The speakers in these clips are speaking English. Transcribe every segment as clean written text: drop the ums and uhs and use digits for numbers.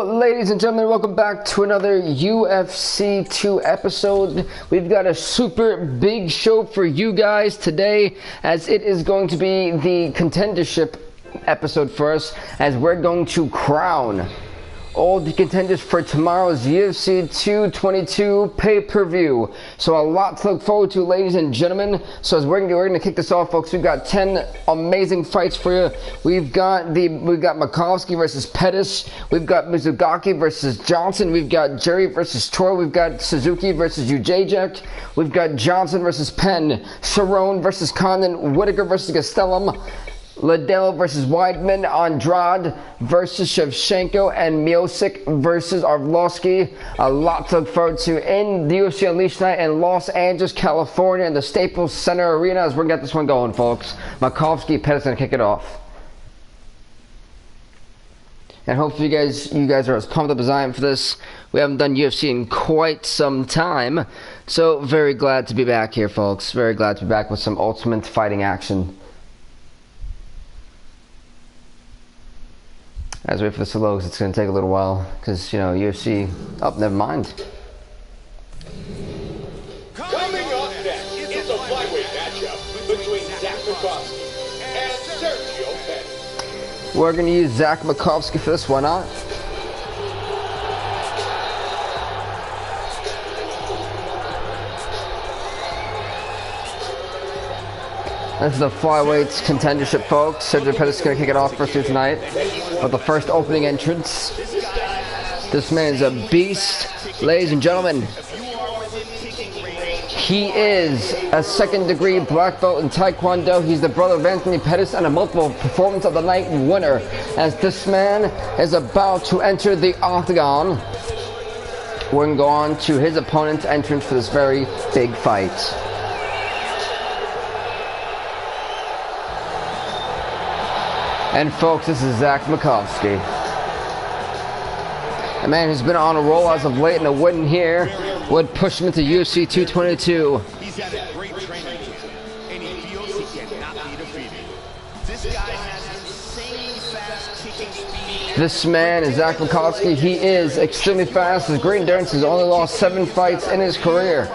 Ladies and gentlemen, welcome back to another UFC 2 episode. We've got a super big show for you guys today, as it is going to be the contendership episode for us, as we're going to crown all the contenders for tomorrow's UFC 222 pay-per-view. So a lot to look forward to, ladies and gentlemen. So as we're gonna kick this off, folks, we've got 10 amazing fights for you. We've got Makovsky versus Pettis. We've got Mizugaki versus Johnson. We've got Jerry versus Troy. We've got Suzuki versus Ujacek. We've got Johnson versus Penn. Cerrone versus Condon. Whitaker versus Gastelum. Liddell versus Weidman, Andrade versus Shevchenko, and Miocic versus Arlovsky. A lot to look forward to in the UFC Unleashed tonight in Los Angeles, California, in the Staples Center Arena, as we're gonna get this one going, folks. Makovsky, Pettis gonna kick it off. And hopefully you guys are as pumped up as I am for this. We haven't done UFC in quite some time, so very glad to be back here, folks. Very glad to be back with some ultimate fighting action. As we wait for this to load, it's going to take a little while, because, you know, UFC... Oh, never mind. Coming up next, it's a flyweight matchup between Zach Makovsky and Sergio Pettis. We're going to use Zach Makovsky for this, why not? This is the flyweight contendership, folks. Sergio Pettis is going to kick it off first here tonight with the first opening entrance. This man is a beast, ladies and gentlemen. He is a second-degree black belt in Taekwondo. He's the brother of Anthony Pettis and a multiple performance of the night winner. As this man is about to enter the octagon, we're going to go on to his opponent's entrance for this very big fight. And folks, this is Zach Makovsky. A man who's been on a roll as of late, and a win here would push him into UFC 222. He's had a great training camp, and he feels he cannot be defeated. This guy has insane fast kicking speed. This man is Zach Makovsky. He is extremely fast. His great endurance has only lost 7 fights in his career.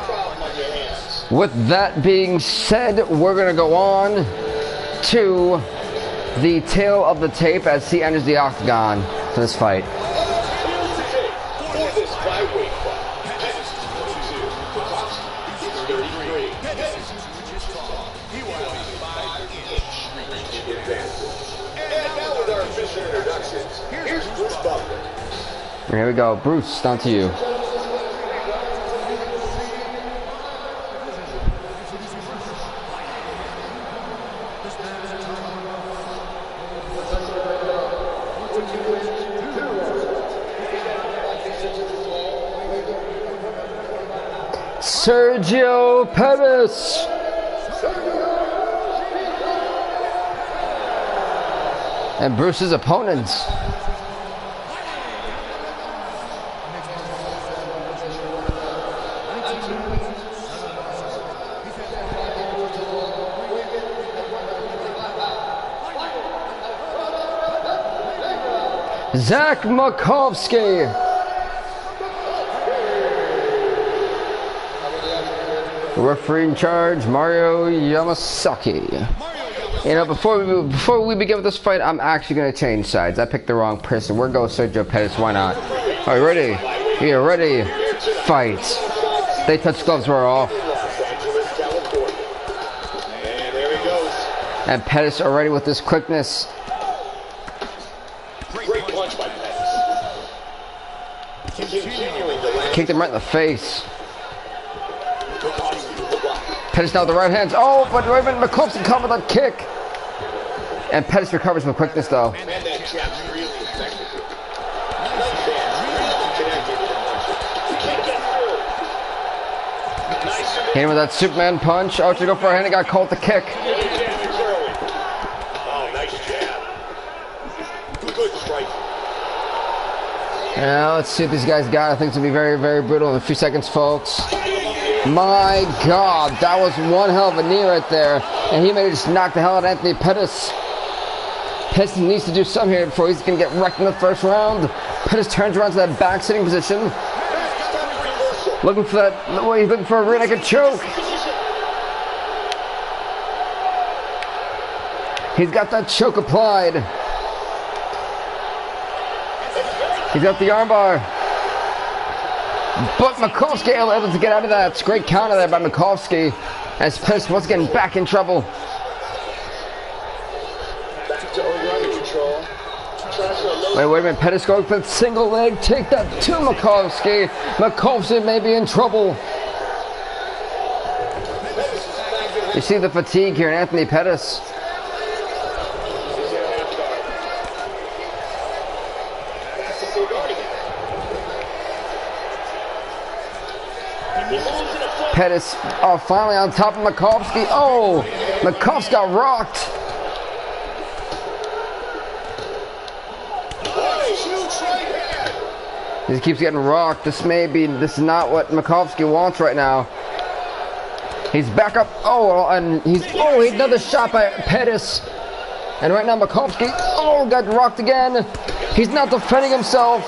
With that being said, we're going to go on to the tail of the tape as he enters the octagon for this fight. Here we go, Bruce, down to you. Sergio Pettis. And Bruce's opponents. Zach Makovsky. Referee in charge, Mario Yamasaki. You know, before we begin with this fight, I'm actually going to change sides. I picked the wrong person. We're going Sergio Pettis. Why not? Are you ready? We are ready. Fight. They touch gloves. We're off. And Pettis already with this quickness. Great punch by Pettis. Kicked him right in the face. Pettis now with the right hands. Oh, but Raymond Makovsky covered that kick. And Pettis recovers with quickness, though. Hit him with that Superman punch. Oh, to go for a hand, he got caught the kick. Oh, nice jab. Good strike. Now, let's see what these guys got. I think it's going to be very, very brutal in a few seconds, folks. My God, that was one hell of a knee right there. And he may have just knocked the hell out of Anthony Pettis. Pettis needs to do something here before he's going to get wrecked in the first round. Pettis turns around to that back sitting position. Looking for that. Well, he's looking for a rear naked choke. He's got that choke applied. He's got the armbar. But Makovsky able to get out of that. It's a great counter there by Makovsky. As Pettis once again back in trouble. Wait a minute. Pettis going for the single leg. Take that to Makovsky. Makovsky may be in trouble. You see the fatigue here in Anthony Pettis. Pettis, oh, finally on top of Makovsky. Oh, Makovsky got rocked. He keeps getting rocked. This is not what Makovsky wants right now. He's back up. Oh, and another shot by Pettis. And right now Makovsky, got rocked again. He's not defending himself.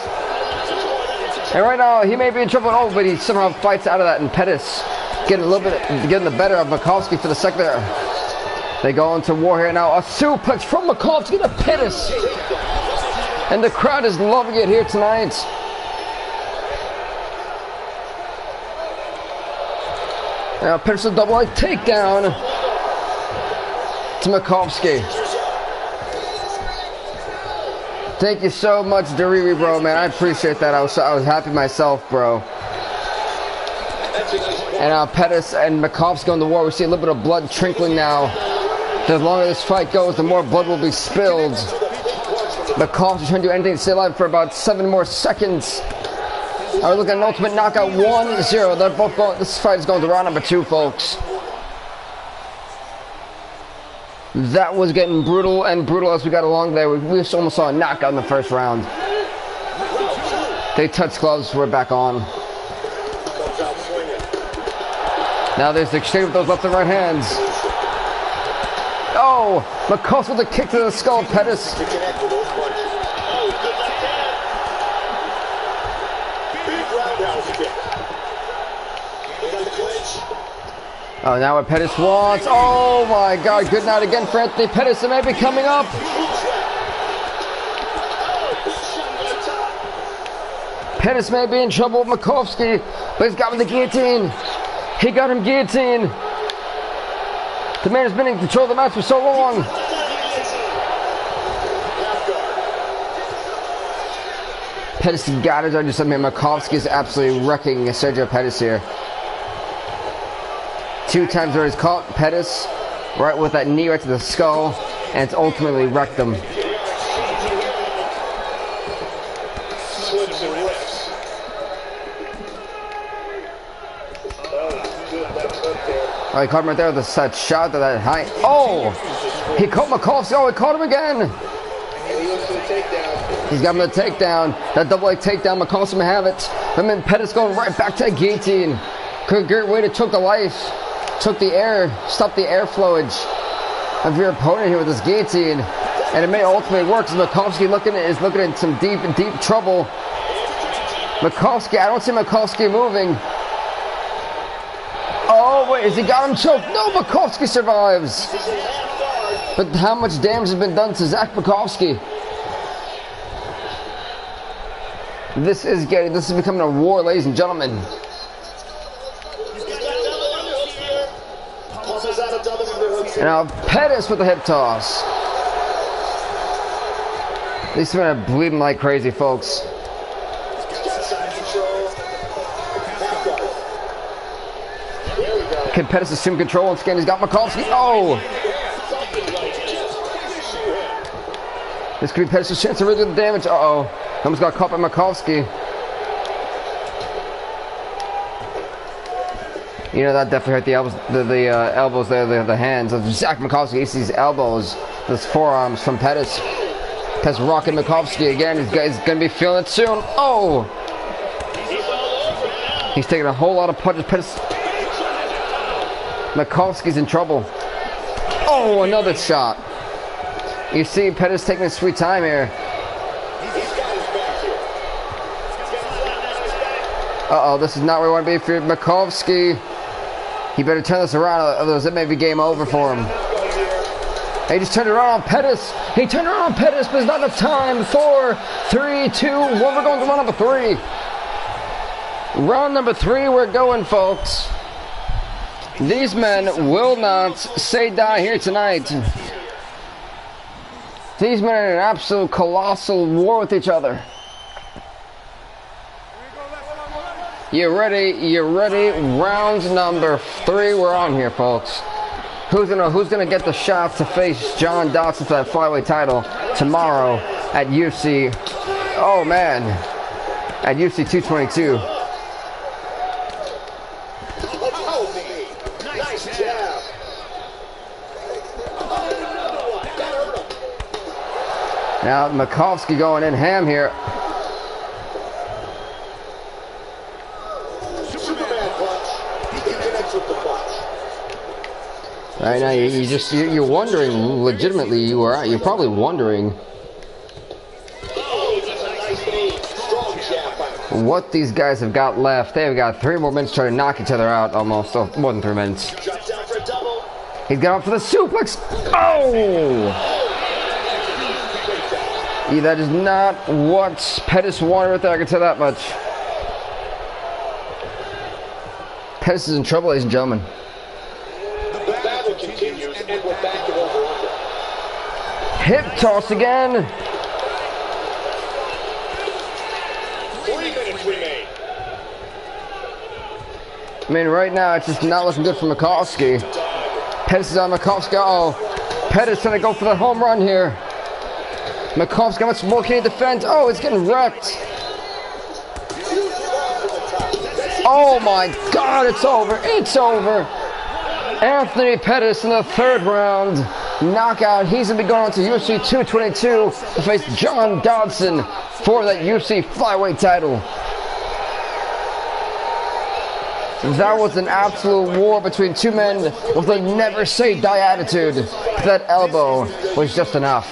And right now he may be in trouble. Oh, but he somehow fights out of that. And Pettis getting the better of Makovsky for the second there. They go into war here now. A suplex from Makovsky to Pettis. And the crowd is loving it here tonight. Now Pettis a double leg takedown to Makovsky. Thank you so much, Dariri, bro, man. I appreciate that. I was happy myself, bro. And Pettis and Makovsky going to war. We see a little bit of blood trickling now. The longer this fight goes, the more blood will be spilled. Makovsky trying to do anything to stay alive for about 7 more seconds. We're looking at an ultimate knockout 1-0. They're both going. This fight is going to round number 2, folks. That was getting brutal and brutal as we got along there. We almost saw a knockout in the first round. They touched gloves. We're back on. Now there's the exchange with those left and right hands. Oh, Makovsky with a kick to the skull of Pettis. Oh, now what Pettis wants. Oh my God, good night again for Anthony Pettis. It may be coming up. Pettis may be in trouble with Makovsky, but he's got him the guillotine. He got him guillotine. The man has been in control of the match for so long. Pettis got it. I just mean Makovsky is absolutely wrecking Sergio Pettis here. 2 times where he's caught Pettis right with that knee right to the skull, and it's ultimately wrecked him. Oh, he caught him right there with a shot to that high. Oh! He caught Makovsky. Oh, he caught him again! He's got him the takedown. That double leg takedown. Makovsky may have it. And then Pettis going right back to a guillotine. Great way to choke the life. Took the air, stopped the airflowage of your opponent here with this guillotine, and it may ultimately work. Makovsky is looking in some deep trouble. Makovsky, I don't see Makovsky moving. Oh wait, has he got him choked? No, Makovsky survives. But how much damage has been done to Zach Makovsky? This is becoming a war, ladies and gentlemen. And now Pettis with the hip toss. These men are bleeding like crazy, folks. Can Pettis assume control once again? He's got Makovsky. Oh! This could be Pettis' chance to really do the damage. Uh-oh. Almost got caught by Makovsky. You know, that definitely hurt the elbows, the elbows there, the hands of Zach Makovsky. He sees elbows, those forearms from Pettis. Pettis rocking Makovsky again. He's going to be feeling it soon. Oh! He's taking a whole lot of punches. Pettis. Makovsky's in trouble. Oh, another shot. You see Pettis taking his sweet time here. Uh-oh, this is not where we want to be for Makovsky. He better turn this around, otherwise it may be game over for him. He just turned around on Pettis. He turned around on Pettis, but it's not enough time. 4, 3, 2, 1. We're going to round number 3. Round number 3, we're going, folks. These men will not say die here tonight. These men are in an absolute colossal war with each other. You ready? You ready? Round number 3, we're on here, folks. Who's gonna get the shot to face John Dodson for that flyweight title tomorrow at UFC? Oh man, at UFC 222. Nice jab. Now Makovsky going in ham here. Superman punch. He connects with the punch. Right now, you're wondering, legitimately, you're probably wondering what these guys have got left. They've got 3 more minutes trying to knock each other out, almost. Oh, more than 3 minutes. He's got up for the suplex. Oh! Yeah, that is not what Pettis wanted right there, I can tell that much. Pettis is in trouble, ladies and gentlemen. Continues and we're back to over under. Hip toss again. 3 minutes remain. I mean, right now it's just not looking good for Makovsky. Pettis is on Makovsky. Oh, Pettis trying to go for the home run here. Makovsky, how much more can he defend? Oh, it's getting wrecked. Oh my God, it's over. It's over. Anthony Pettis in the 3rd round knockout. He's going to be going on to UFC 222 to face John Dodson for that UFC flyweight title. That was an absolute war between 2 men with a never say die attitude. That elbow was just enough.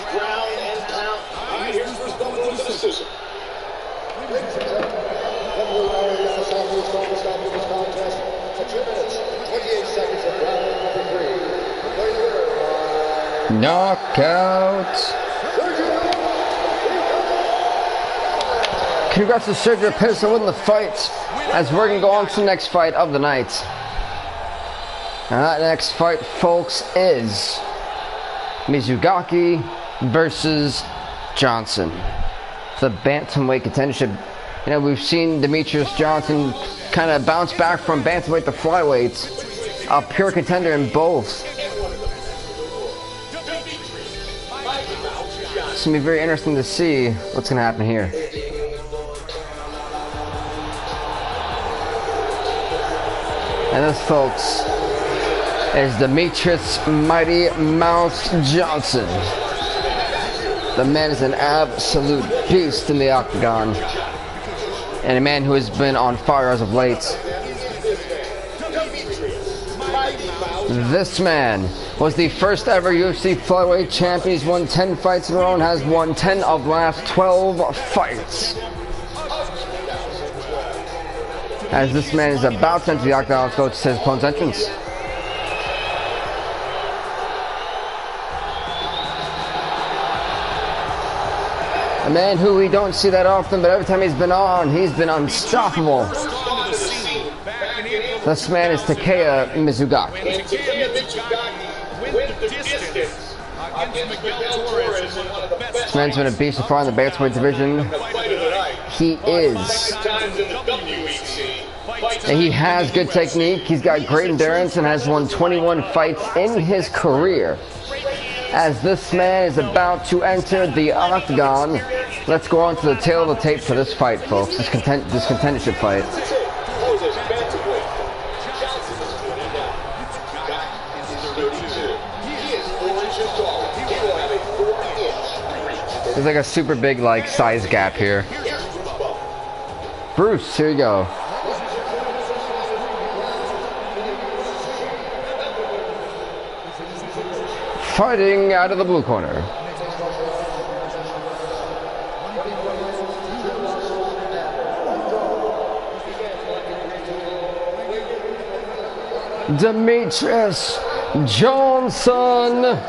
Knockout. Congrats to Sergio Pettis on winning the fight, as we're going to go on to the next fight of the night. And that next fight, folks, is Mizugaki versus Johnson. The bantamweight contendership. You know, we've seen Demetrius Johnson kind of bounce back from bantamweight to flyweight. A pure contender in both. It's going to be very interesting to see what's going to happen here. And this, folks, is Demetrius Mighty Mouse Johnson. The man is an absolute beast in the octagon. And a man who has been on fire as of late. This man was the first ever UFC flyweight champion. He's won 10 fights in a row and has won 10 of the last 12 fights. As this man is about to enter the octagon, let's go to his opponent's entrance. A man who we don't see that often, but every time he's been on, he's been unstoppable. This man is Takeya Mizugaki. This man's been a beast so far in the bantamweight division. He is. And he has good technique. He's got great endurance and has won 21 fights in his career. As this man is about to enter the octagon, let's go on to the tail of the tape for this fight, folks. This contendership fight. There's like a super big size gap here. Bruce, here you go. Fighting out of the blue corner. Demetrius Johnson.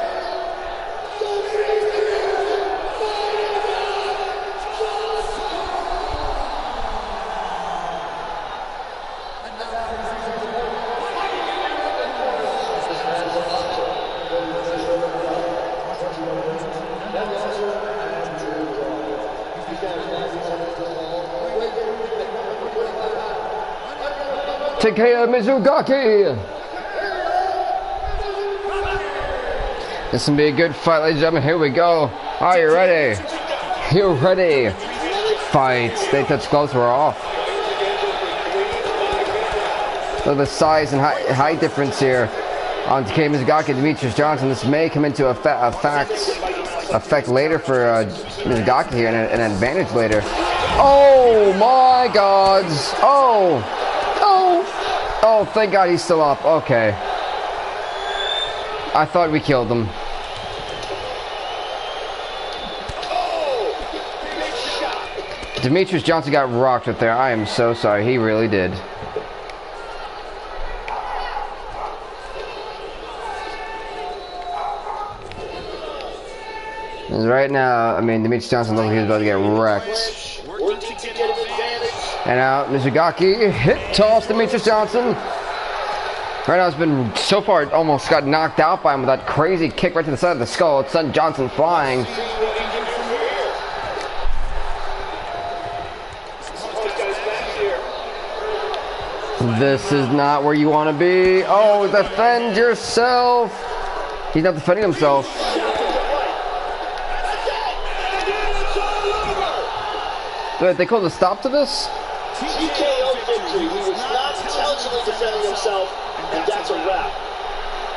Takeya Mizugaki. This is gonna be a good fight, ladies and gentlemen. Here we go. Are you ready? You ready? Fight. They touch gloves. We're off. Look at the size and height difference here on Takeya Mizugaki and Demetrius Johnson. This may come into effect later for Mizugaki here, and an advantage later. Oh my God! Oh. Oh, thank God he's still up. Okay. I thought we killed him. Demetrius Johnson got rocked right there. I am so sorry. He really did. And right now, I mean, Demetrius Johnson looks like he's about to get wrecked. And out, Mizugaki hit toss Demetrius Johnson. Right now, it's been so far, it almost got knocked out by him with that crazy kick right to the side of the skull. It sent Johnson flying. This is not where you want to be. Oh, defend yourself. He's not defending himself. Wait, they called a stop to this? TKO victory. He was not intelligently defending himself, and that's a wrap.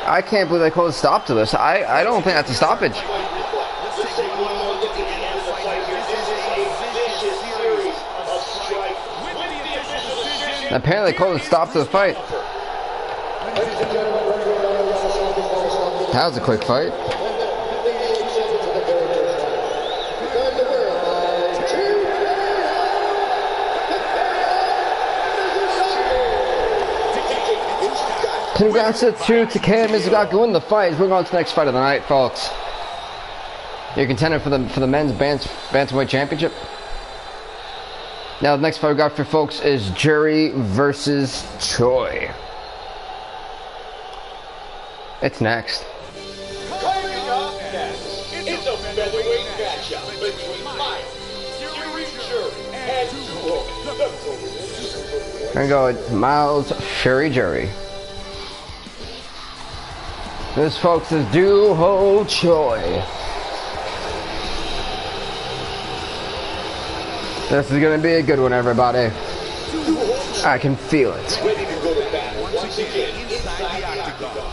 I can't believe they called a stop to this. I don't think that's a stoppage. Let's take one more look at the end of the fight here. This is a vicious series of strikes with the official decision. Apparently they called a stop to the fight. That was a quick fight. Congrats to Takeya Mizugaki winning the fight. We're going to the next fight of the night, folks. Your contender for the men's bantamweight championship. Now the next fight we got for folks is Jury versus Choi. It's next. Coming up next, it's a featherweight matchup between Miles, Jury, and Choi. We're gonna go with Miles Fury Jury. This, folks, is Doo-Ho Choi. This is going to be a good one, everybody. I can feel it. Ready to go to battle once again inside the octagon.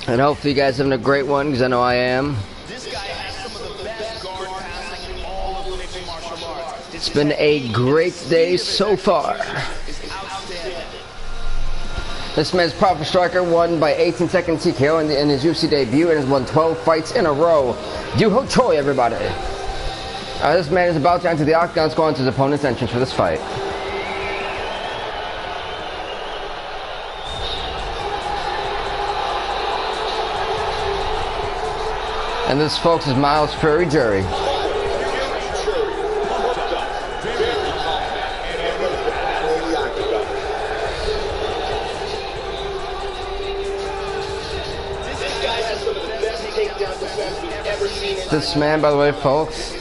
And hopefully you guys are having a great one, because I know I am. This guy has some of the best guard passing in all of mixed martial arts. It's been a great day so far. This man's Proper Striker won by 18-second TKO in his UFC debut and has won 12 fights in a row. Doo-Ho Choi, everybody. This man is about to enter the octagon, going to his opponent's entrance for this fight. And this, folks, is Miles Fury Jury. This man, by the way, folks,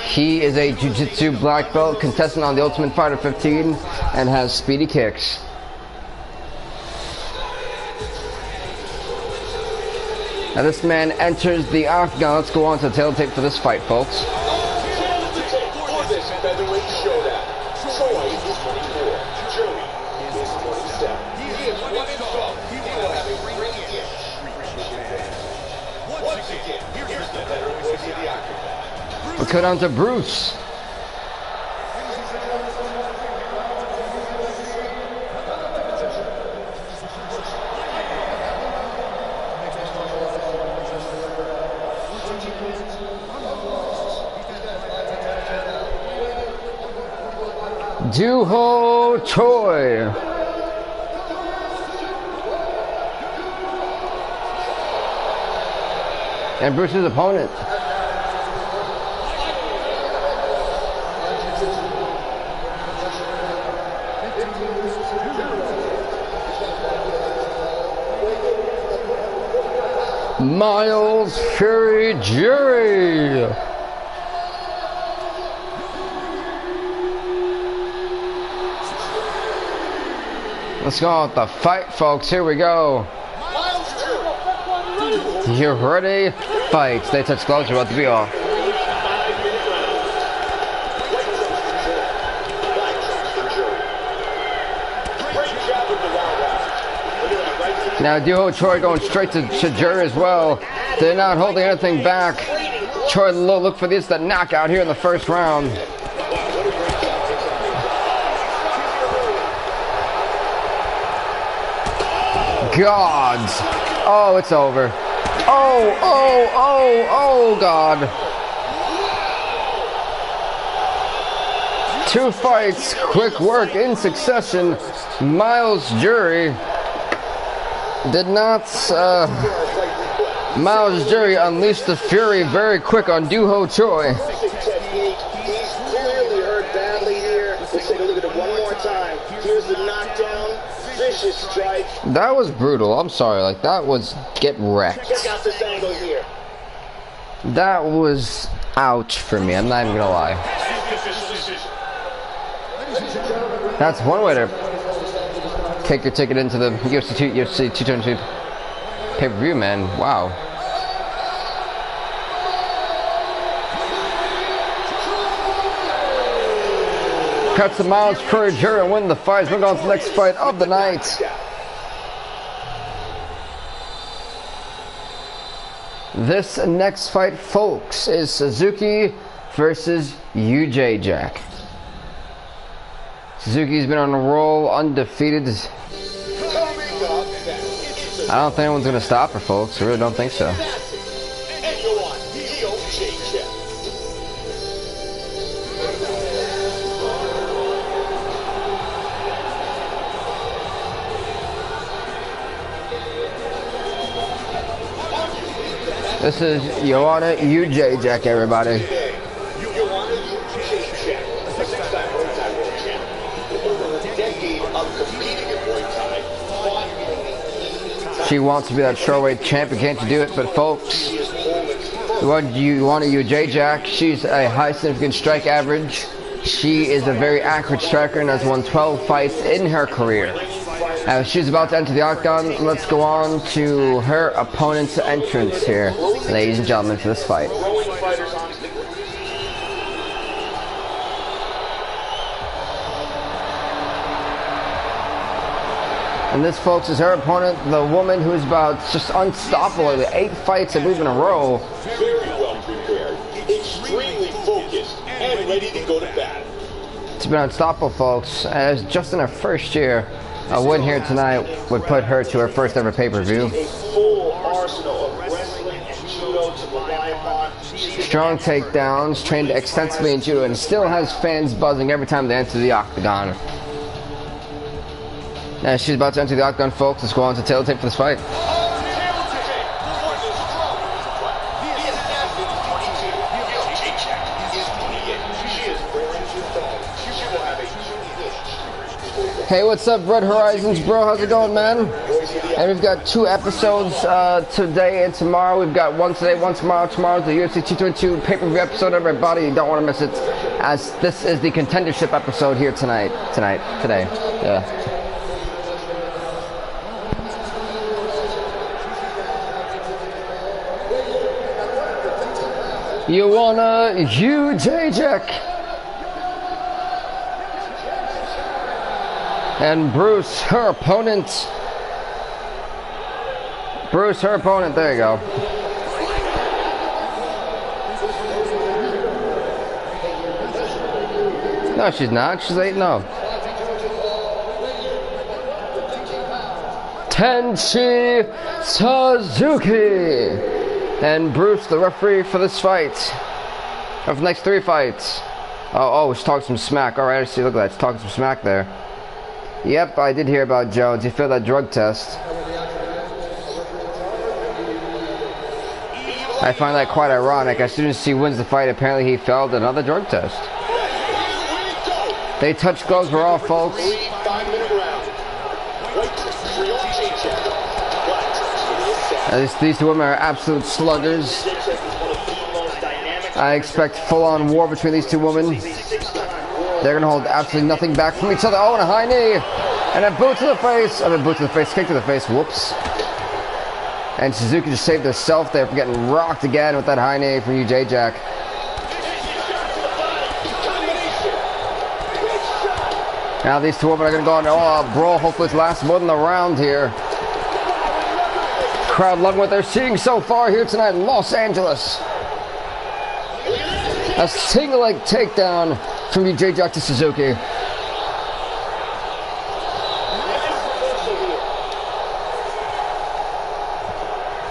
he is a jiu-jitsu black belt contestant on the Ultimate Fighter 15 and has speedy kicks. Now this man enters the octagon. Let's go on to the tail tape for this fight, folks. For this featherweight showdown, Choi is 24, Jury is 27. He is 1-12. He will have a ring in. Once again, here's the featherweight to the octagon. We'll cut on to Bruce. Doo-Ho Choi. And Bruce's opponent. Miles Fury Jury. Let's go with the fight, folks. Here we go. You ready? Fight. Stay touch gloves. You're about to be off. Now Duho Choi going straight to Jury as well. They're not holding anything back. Choi look for this knockout here in the first round. Gods. Oh, it's over. Oh, God. 2 fights, quick work in succession. Miles Jury did not, Miles Jury unleashed the fury very quick on Duho Choi. He's clearly hurt badly here. Let's take a look at it one more time. Here's the knockdown. Vicious strike. That was brutal. I'm sorry. Like, that was get wrecked. Check out this angle here. That was ouch for me. I'm not even gonna lie. That's one way to take your ticket into the UFC 222 pay-per-view, man. Wow. Cuts the Miles Fury Jury and win the fight. We're going to the next fight of the night. This next fight, folks, is Suzuki versus UJ Jack. Suzuki's been on a roll, undefeated. I don't think anyone's going to stop her, folks. I really don't think so. This is Joanna UJ Jack, everybody. She wants to be that strawweight champion, can't you do it? But folks, Joanna UJ Jack, she's a high significant strike average. She is a very accurate striker and has won 12 fights in her career. As she's about to enter the octagon, let's go on to her opponent's entrance here, ladies and gentlemen, for this fight. And this, folks, is her opponent, the woman who is about just unstoppable with 8 fights, I believe, in a row. Very well prepared, extremely focused, and ready to go to bat. It's been unstoppable, folks. As just in her first year, a win here tonight would put her to her first ever pay-per-view. A full arsenal of wrestling and judo to rely upon. Strong takedowns, trained extensively in judo, and still has fans buzzing every time they enter the octagon. As she's about to enter the octagon, folks, let's go on to tail tape for this fight. Hey, what's up, Red Horizons, bro? How's it going, man? And we've got 2 episodes today and tomorrow. We've got one today, one tomorrow. Tomorrow's the UFC 222 pay-per-view episode. Everybody, you don't want to miss it, as this is the contendership episode here today. Yeah. Joanna UJ Jack. And Bruce, her opponent. There you go. No, she's not. She's 8-0. Tenchi Suzuki. And Bruce, the referee for this fight. Or for the next 3 fights. Oh, she's talking some smack. Alright, I see. Look at that. She's talking some smack there. Yep, I did hear about Jones. He failed that drug test. I find that quite ironic. As soon as he wins the fight, apparently he failed another drug test. They touch gloves for all, folks. 5-minute round. These two women are absolute sluggers. I expect full-on war between these two women. They're going to hold absolutely nothing back from each other. Oh, and a high knee. And a boot to the face. I mean, boot to the face, kick to the face. Whoops. And Suzuki just saved herself there from getting rocked again with that high knee from UJ Jack. Now these two women are going to go on a brawl. Hopefully it lasts more than a round here. Crowd loving what they're seeing so far here tonight in Los Angeles. A single leg takedown from UJ Jack to Suzuki.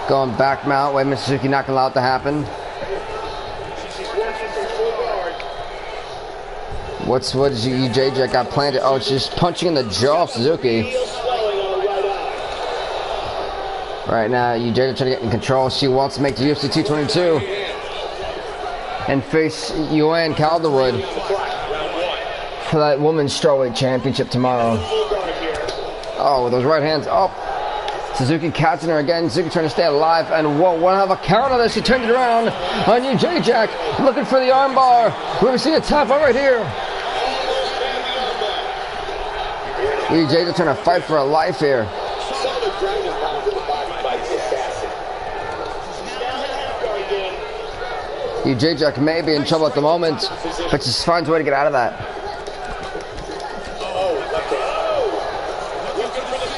Going back mount. Wait a minute, Suzuki not going to allow it to happen. What is UJ Jack got planted? Oh, it's just punching in the jaw of Suzuki. Right now, UJ Jack trying to get in control. She wants to make the UFC 222 and face Joanne Calderwood for that women's strawweight championship tomorrow. Oh, with those right hands up. Suzuki catching her again. Suzuki trying to stay alive. And whoa, one have a counter there. She turned it around on UJ Jack. Looking for the armbar. We're going to see a tap out right here. UJ Jack trying to fight for her life here. UJ Jack may be in trouble at the moment, but just finds a way to get out of that.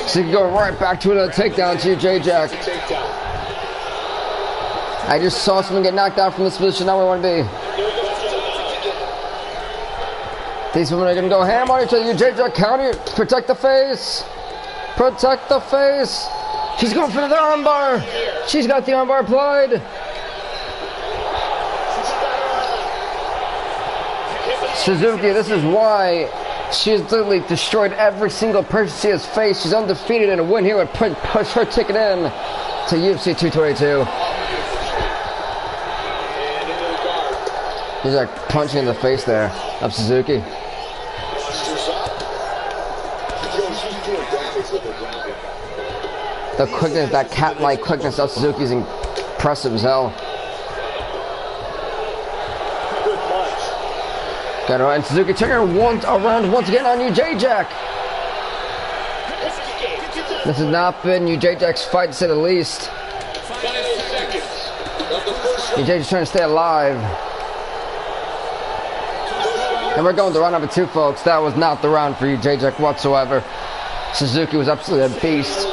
So you can go right back to another takedown to UJ Jack. I just saw someone get knocked out from this position. Now where I want to be. These women are going to go ham on each other. UJ Jack counter. Protect the face. Protect the face. She's going for the armbar. She's got the armbar applied. Suzuki, this is why she has literally destroyed every single person she has faced. She's undefeated, and a win here would push her ticket in to UFC 222. He's like punching in the face there of Suzuki. The quickness, that cat-like quickness of Suzuki is impressive as hell. Got her, and Suzuki turning around once again on UJ Jack. This has not been UJ Jack's fight, to say the least. UJ Jack's trying to stay alive. And we're going to round number 2, folks. That was not the round for UJ Jack whatsoever. Suzuki was absolutely a beast.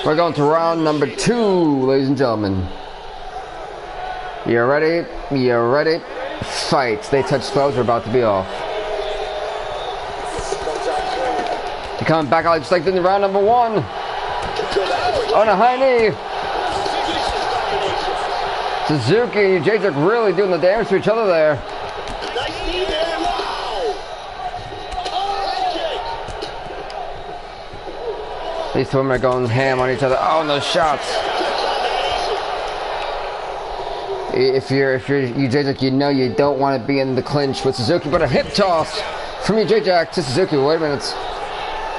We're going to round number 2, ladies and gentlemen. You ready? You ready? Fight. They touch gloves. We're about to be off. They're coming back out just like in the round number 1. On a high knee. Suzuki and UJ Jack really doing the damage to each other there. These two women are going ham on each other. Oh, and those shots. If you're UJ Jack, you know you don't want to be in the clinch with Suzuki, but a hip toss from UJ Jack to Suzuki. Wait a minute.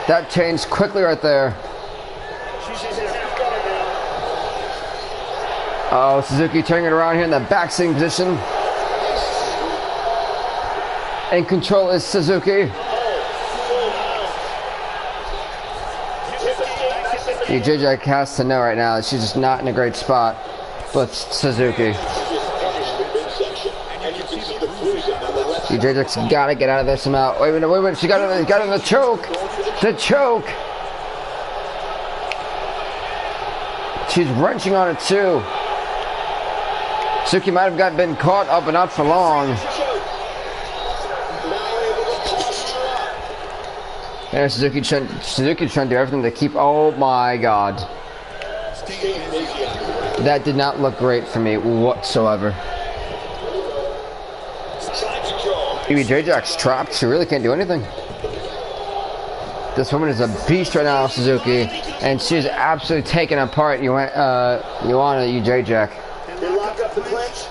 That changed quickly right there. Oh, Suzuki turning it around here in the back sitting position. In control is Suzuki. UJ Jack has to know right now that she's just not in a great spot with Suzuki. UJ Jack's got to get out of there somehow. Wait a minute. She got in the choke. The choke. She's wrenching on it too. Suzuki might have been caught up and out for long. And Suzuki trying to do everything to keep. Oh my God. That did not look great for me whatsoever. UJ Jack's trapped. She really can't do anything. This woman is a beast right now, Suzuki, and she's absolutely taking apart Joanna Jędrzejczyk. They lock up the clinch.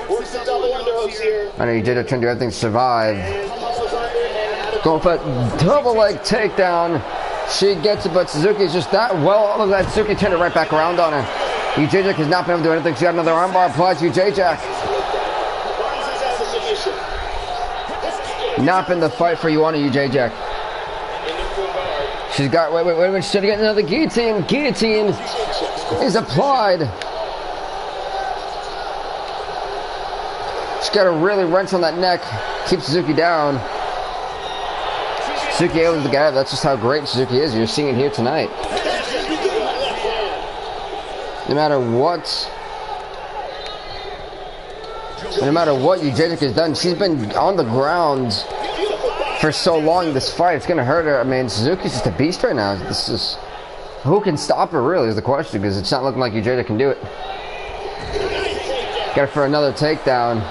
Works the double underhooks here. I know Jędrzejczyk trying to do everything to survive. And muscles under and out of Going for a double leg takedown. She gets it, but Suzuki is just that well. Look at that. Suzuki turned it right back around on her. Jędrzejczyk has not been able to do anything. She got another armbar applied to Jędrzejczyk. Not been the fight for Joanna Jędrzejczyk. She's got, wait a minute, she's trying to get another guillotine. Guillotine is applied. She's got to really wrench on that neck. Keep Suzuki down. Suzuki able to get out. That's just how great Suzuki is. You're seeing it here tonight. No matter what Jędrzejczyk has done, she's been on the ground for so long. This fight, it's gonna hurt her. I mean, Suzuki's just a beast right now. This is, who can stop her really is the question, because it's not looking like Jędrzejczyk can do it. Got her for another takedown.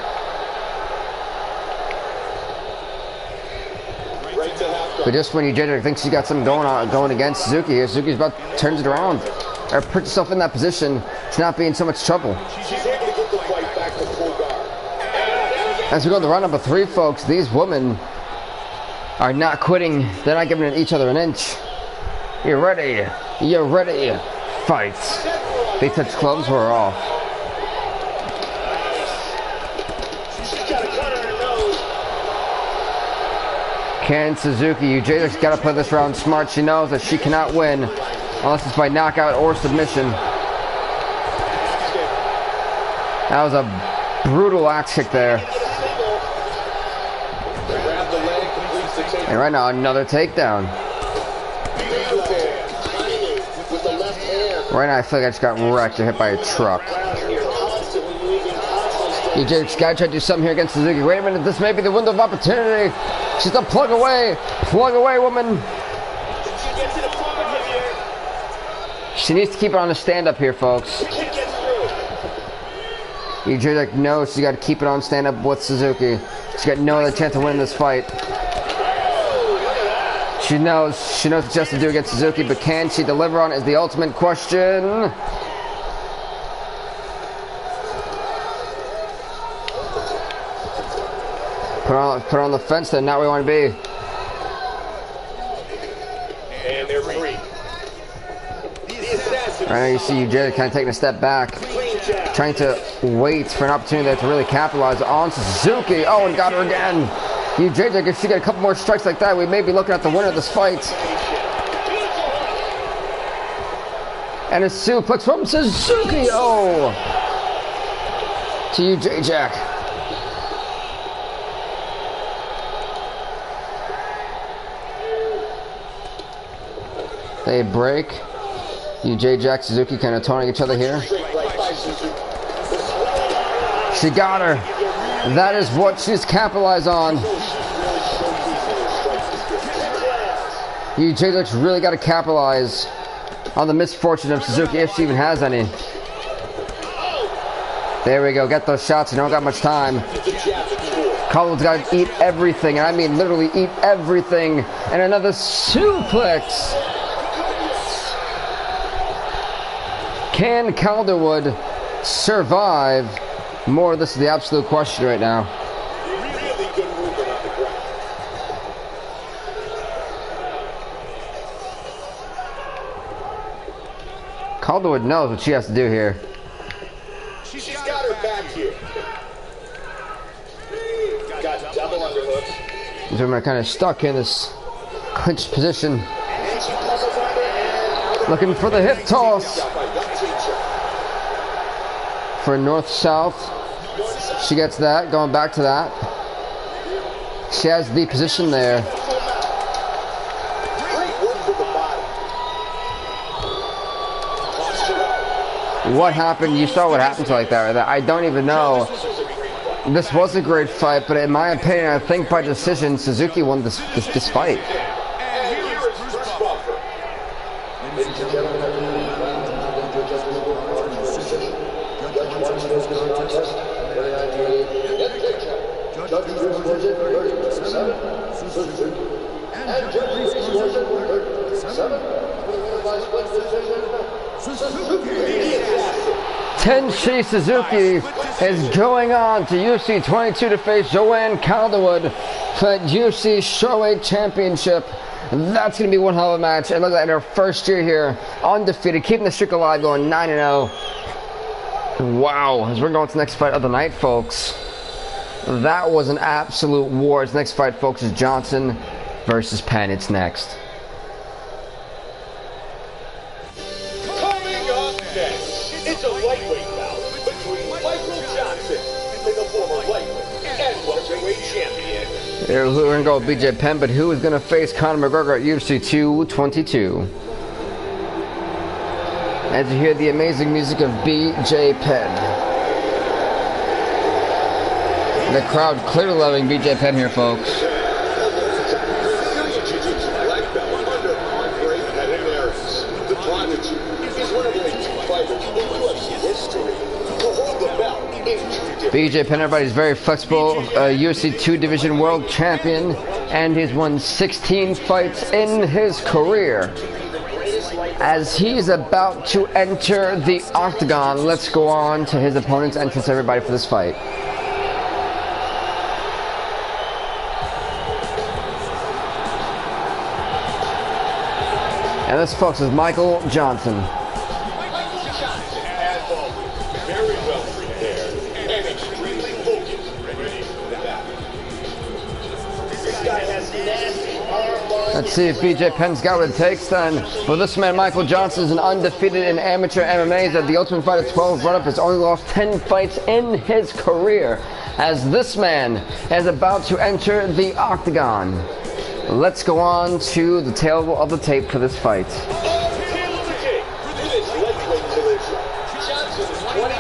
But just when Jędrzejczyk thinks she got something going against Suzuki here, Suzuki's about turns it around, or put herself in that position to not be in so much trouble. As we go to round number 3, folks, these women are not quitting. They're not giving each other an inch. You're ready. You're ready. Fight. They touch gloves, we're off. Can Suzuki? Jędrzejczyk's got to play this round smart. She knows that she cannot win unless it's by knockout or submission. That was a brutal axe kick there. And right now, another takedown. Right now, I feel like I just got wrecked or hit by a truck. Jędrzejczyk's got to try to do something here against Suzuki. Wait a minute, this may be the window of opportunity. She's a plug away, woman. She needs to keep it on the stand-up here, folks. Jędrzejczyk knows she's got to keep it on stand-up with Suzuki. She's got no other chance of winning this fight. She knows what she has to do against Suzuki, but can she deliver on it is the ultimate question. Put her on the fence, then not where we want to be. And they're free. Right now you see Jędrzejczyk kind of taking a step back, trying to wait for an opportunity to really capitalize on Suzuki. Oh, and got her again. Jędrzejczyk, if she got a couple more strikes like that, we may be looking at the winner of this fight. And a suplex from Suzuki. Oh, to Jędrzejczyk. They break. Jędrzejczyk, Suzuki kind of taunting each other here. She got her. That is what she's capitalized on. Jędrzejczyk's really got to capitalize on the misfortune of Suzuki, if she even has any. There we go. Get those shots. You don't got much time. Calderwood's got to eat everything, and I mean literally eat everything. And another suplex. Can Calderwood survive more? This is the absolute question right now. Really good movement on the ground. Calderwood knows what she has to do here. She's got her back here. Got double underhooks. These women are kind of stuck in this clinch position. And she muscles under and Looking for the hip toss. For north-south. She gets that, going back to that. She has the position there. What happened? You saw what happened to like that right there. I don't even know. This was a great fight, but in my opinion, I think by decision, Suzuki won this fight. And judging the scores number 37, vice Suzuki the Assassin. Tenshi Suzuki is going on to UFC 22 to face Joanne Calderwood for the UFC Strawweight Championship. That's going to be one hell of a match. And look at that, in her first year here, undefeated, keeping the streak alive, going 9-0. Wow, as we're going to the next fight of the night, folks. That was an absolute war. This next fight, folks, is Johnson versus Penn. It's next. Coming up next, it's a lightweight bout between Michael Johnson, the former lightweight and welterweight champion. We're going to go with BJ Penn, but who is going to face Conor McGregor at UFC 222? As you hear the amazing music of BJ Penn. The crowd clearly loving BJ Penn here, folks. The Prodigy is one of the few fighters in UFC history to hold the belt in 2 BJ Penn, everybody's very flexible, UFC 2 Division World Champion, and he's won 16 fights in his career. As he's about to enter the octagon, let's go on to his opponent's entrance, everybody, for this fight. And this, folks, is Michael Johnson. Michael Johnson, as always, very well prepared and extremely focused, ready for the battle. This guy has nasty arm. Let's see if BJ Penn's got what it takes then. Well, this man, Michael Johnson, is an undefeated in amateur MMA. He's at the Ultimate Fighter 12 run-up. Has only lost 10 fights in his career. As this man is about to enter the octagon. Let's go on to the tail of the tape for this fight. Tail of the tape for this lightweight division. Johnson is 29,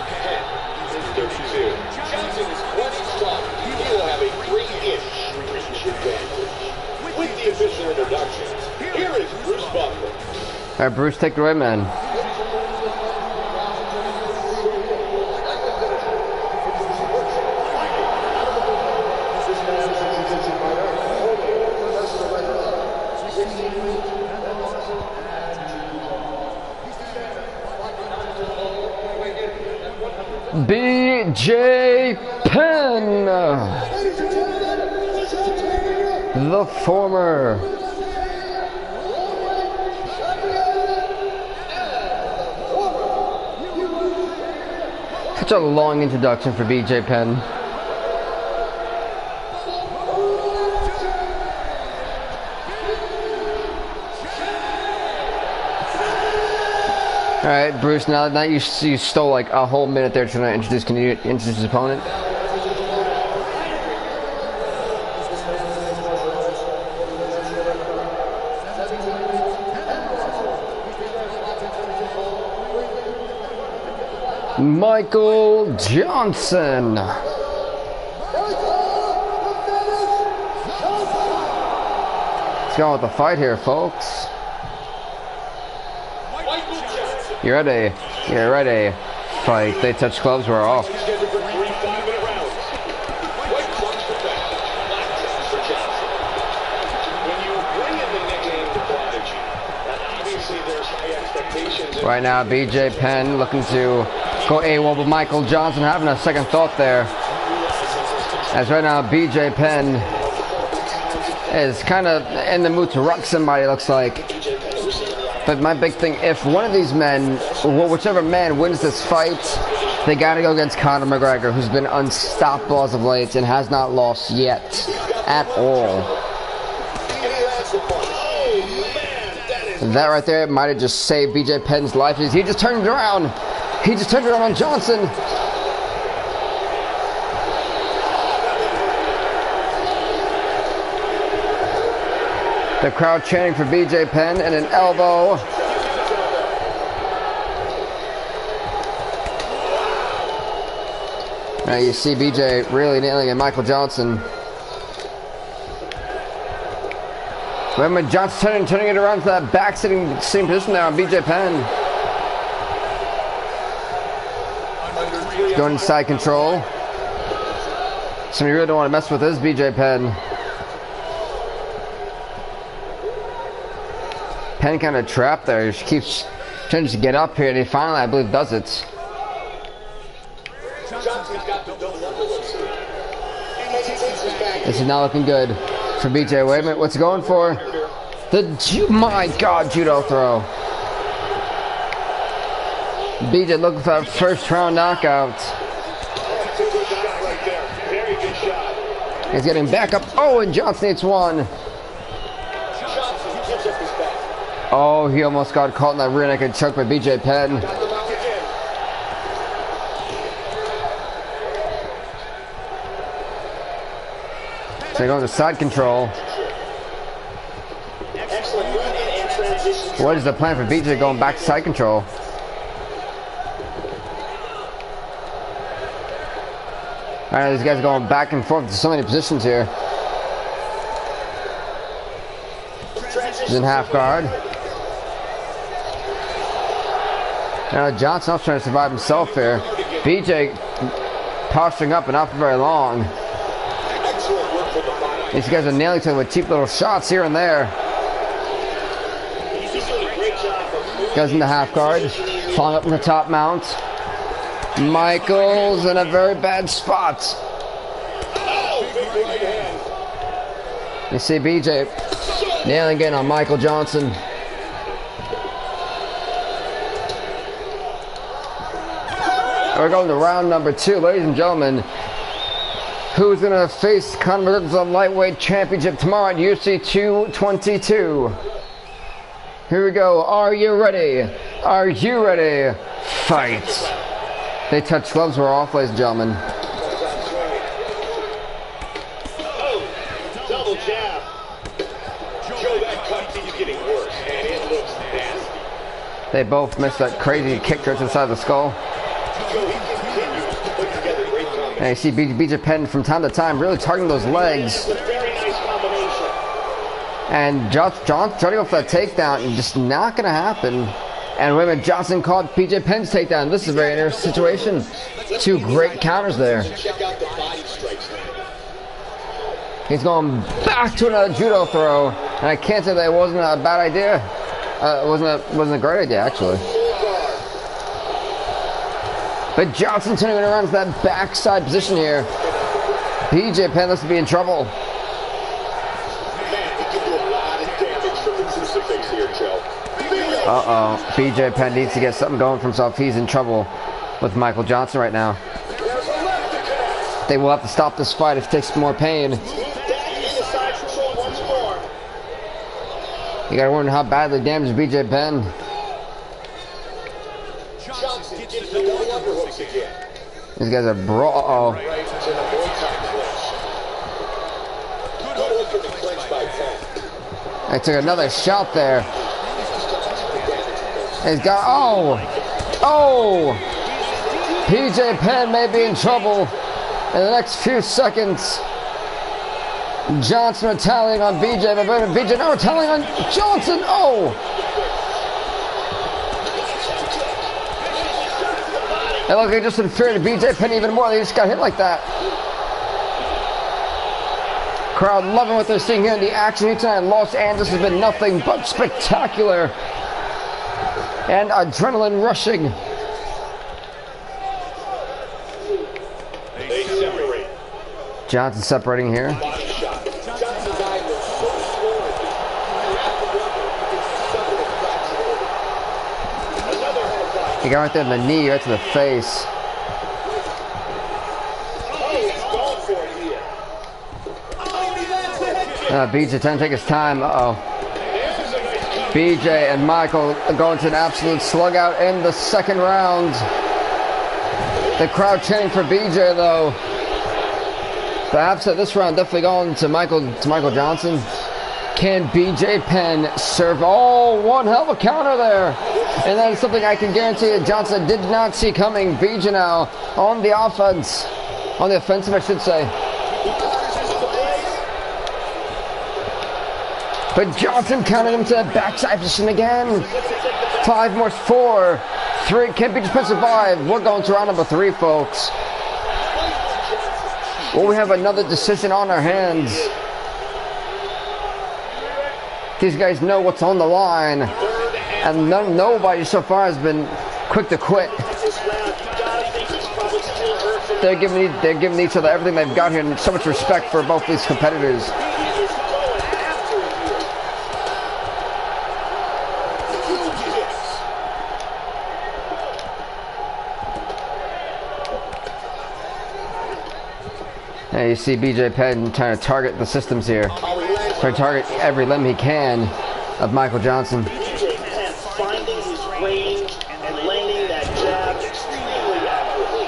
Penn is 32. Johnson is 20 strong. He will have a 3-inch reach advantage. With the official introductions, here is Bruce Butler. All right, Bruce, take it away, man. BJ Penn, the former such a long introduction for BJ Penn. All right, Bruce. Now you stole like a whole minute there trying to introduce. Can you introduce his opponent? Michael Johnson. Let's go with the fight here, folks. You ready? You're ready. Fight. They touch gloves. We're off. Together for 3 5-minute rounds. White comes for Penn, black comes for Johnson. When you bring in the nickname the Prodigy, obviously there's high expectations. Right now, BJ Penn looking to go AWOL, but Michael Johnson having a second thought there. As right now, BJ Penn is kind of in the mood to rock somebody, looks like. But my big thing, if one of these men, whichever man wins this fight, they got to go against Conor McGregor, who's been unstoppable as of late and has not lost yet at all. That right there might have just saved BJ Penn's life. He just turned it around. He just turned it around on Johnson. The crowd chanting for BJ Penn and an elbow. Now you see BJ really nailing at Michael Johnson. Remember, Johnson turning it around to that back sitting position there on BJ Penn. Going inside control. Somebody you really don't want to mess with this BJ Penn. Penn kind of trapped there. She keeps trying to get up here, and he finally, I believe, does it. This is not looking good for BJ. Wait a minute, what's he going for? My God, judo throw. BJ looking for that first round knockout. He's getting back up. Oh, and Johnson hits one. Oh, he almost got caught in that rear naked choke by BJ Penn. So he goes to side control. What is the plan for BJ going back to side control? Alright, these guys are going back and forth to so many positions here. He's in half guard. Now Johnson also trying to survive himself here. BJ posturing up and not for very long. These guys are nailing each other with cheap little shots here and there. Goes into half guard. Falling up from the top mount. Michael's in a very bad spot. You see BJ nailing in on Michael Johnson. We're going to round number 2, ladies and gentlemen. Who's going to face Conor McGregor for the lightweight championship tomorrow at UFC 222? Here we go. Are you ready? Are you ready? Fight. They touch gloves, we're off, ladies and gentlemen. Oh, double jab. Joe, that cut keeps getting worse, and it looks nasty. They both missed that crazy kick right to the side of the skull. Joe, he continues to put together great combinations. And you see BJ Penn from time to time really targeting those legs. Very nice combination. And John starting off that takedown, and just not going to happen. And wait a minute, Johnson caught BJ Penn's takedown. This is a very interesting situation. Two great counters there. Check out the body strikes there. He's going back to another judo throw. And I can't say that it wasn't a bad idea. It wasn't a great idea, actually. But Johnson turning it around to that backside position here. BJ Penn looks to be in trouble. Man, he can do a lot of damage from the crucifix here, Joe. Uh-oh. BJ Penn needs to get something going for himself. He's in trouble with Michael Johnson right now. They will have to stop this fight if it takes more pain. You gotta wonder how badly damaged BJ Penn. These guys are uh-oh. They took another shot there. He's got, oh! PJ Penn may be in trouble in the next few seconds. Johnson retaliating on BJ, but BJ now retaliating on Johnson. Oh! It looked like it just inferior to BJ Penn even more. They just got hit like that. Crowd loving what they're seeing here. The action here tonight in Los Angeles has been nothing but spectacular. And adrenaline rushing. They separate. Johnson separating here. He got right there in the knee, right to the face. BJ trying to take his time. Uh-oh. BJ and Michael are going to an absolute slug out in the second round. The crowd chanting for BJ though. Perhaps at this round definitely going to Michael Johnson. Can BJ Penn serve? Oh, one hell of a counter there. And that is something I can guarantee that Johnson did not see coming. BJ now on the offense. On the offensive, I should say. But Johnson counted him to that backside position again. 5 more, 4, 3. Can BJ Penn survive? We're going to round number 3, folks. Well, we have another decision on our hands. These guys know what's on the line, and nobody so far has been quick to quit. They're giving each other everything they've got here, and so much respect for both these competitors. And you see BJ Penn trying to target the systems here. Trying to target every limb he can of Michael Johnson. BJ Penn finding his range and landing that jab extremely accurately.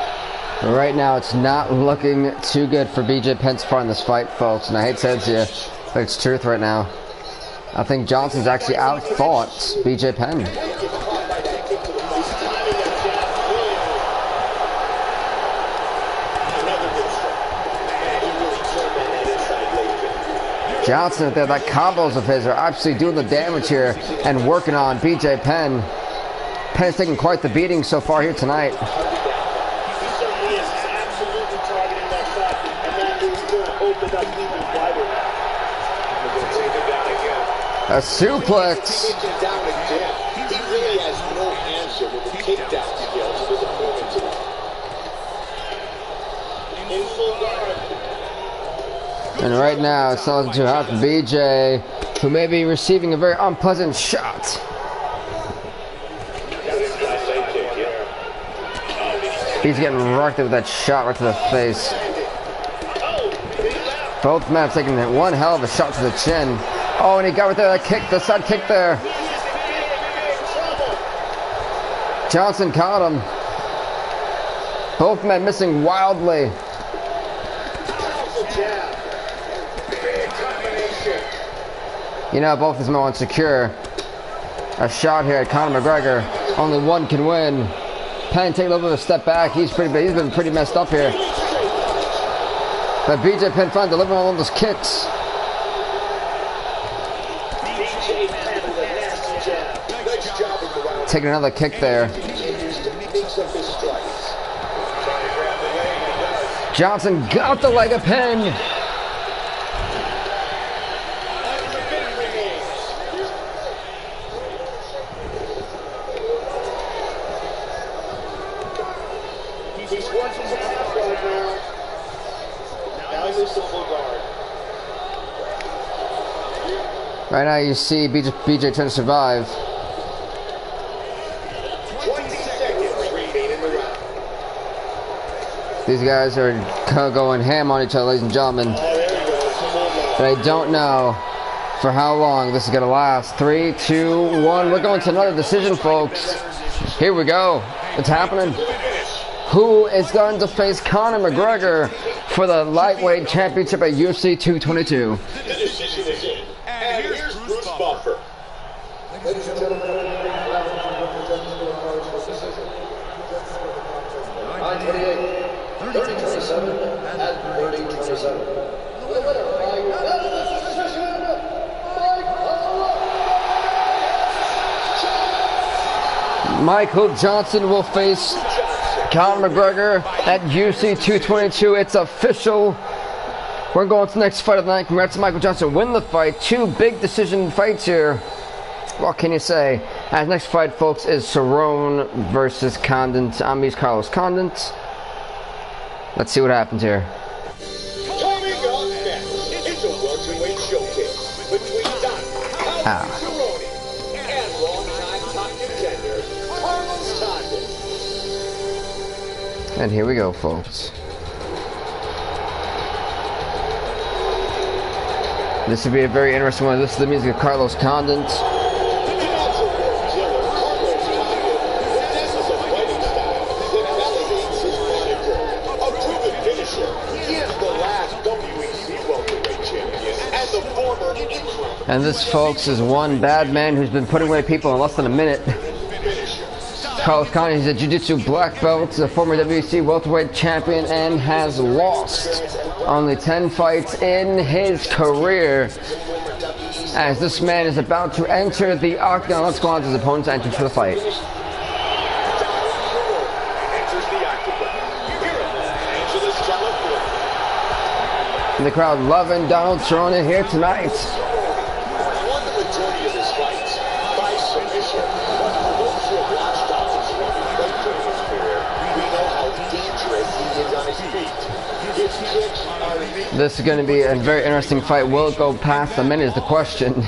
Right now, it's not looking too good for BJ Penn so far in this fight, folks. And I hate to say it to you, but it's truth right now. I think Johnson's actually out-fought BJ Penn. Johnson, that combos of his are absolutely doing the damage here and working on BJ Penn. Penn's taking quite the beating so far here tonight. A suplex. He really has no answer with the takedown skills of his opponent tonight. In full guard. And right now, it's not too hot for BJ, who may be receiving a very unpleasant shot. He's getting rocked with that shot right to the face. Both men have taken one hell of a shot to the chin. Oh, and he got right there, that kick, the side kick there. Johnson caught him. Both men missing wildly. You know, both these men want to secure a shot here at Conor McGregor. Only one can win. Penn taking a little bit of a step back. He's been pretty messed up here. But BJ Penn finally delivering all of those kicks. Taking another kick there. Johnson got the leg of Penn. Right now you see BJ trying to survive. 20 seconds remain in the round. These guys are going ham on each other, ladies and gentlemen. But I don't know for how long this is going to last. 3, 2, 1. We're going to another decision, folks. Here we go. It's happening. Who is going to face Conor McGregor for the lightweight championship at UFC 222? The decision is in. And here's Bruce Buffer. Ladies and gentlemen, on 28, 30-27, and 30-27. Michael Johnson will face Conor McGregor at UFC 222. It's official. We're going to the next fight of the night. Congrats to Michael Johnson. Win the fight. 2 big decision fights here. What can you say? And next fight, folks, is Cerrone versus Condit. I'm Carlos Condit. Let's see what happens here. Coming up next, it's a welterweight showcase between Cerrone and longtime top contender Carlos Condit. And here we go, folks. This would be a very interesting one. This is the music of Carlos Condit. And this, folks, is one bad man who's been putting away people in less than a minute. Carlos Condit, he's a jiu-jitsu black belt, a former WEC welterweight champion, and has lost only 10 fights in his career. As this man is about to enter the octagon, let's go on to his opponent's entrance for the fight. And the crowd loving Donald Cerrone here tonight. Won the majority This is going to be a very interesting fight. Will it go past a minute is the question.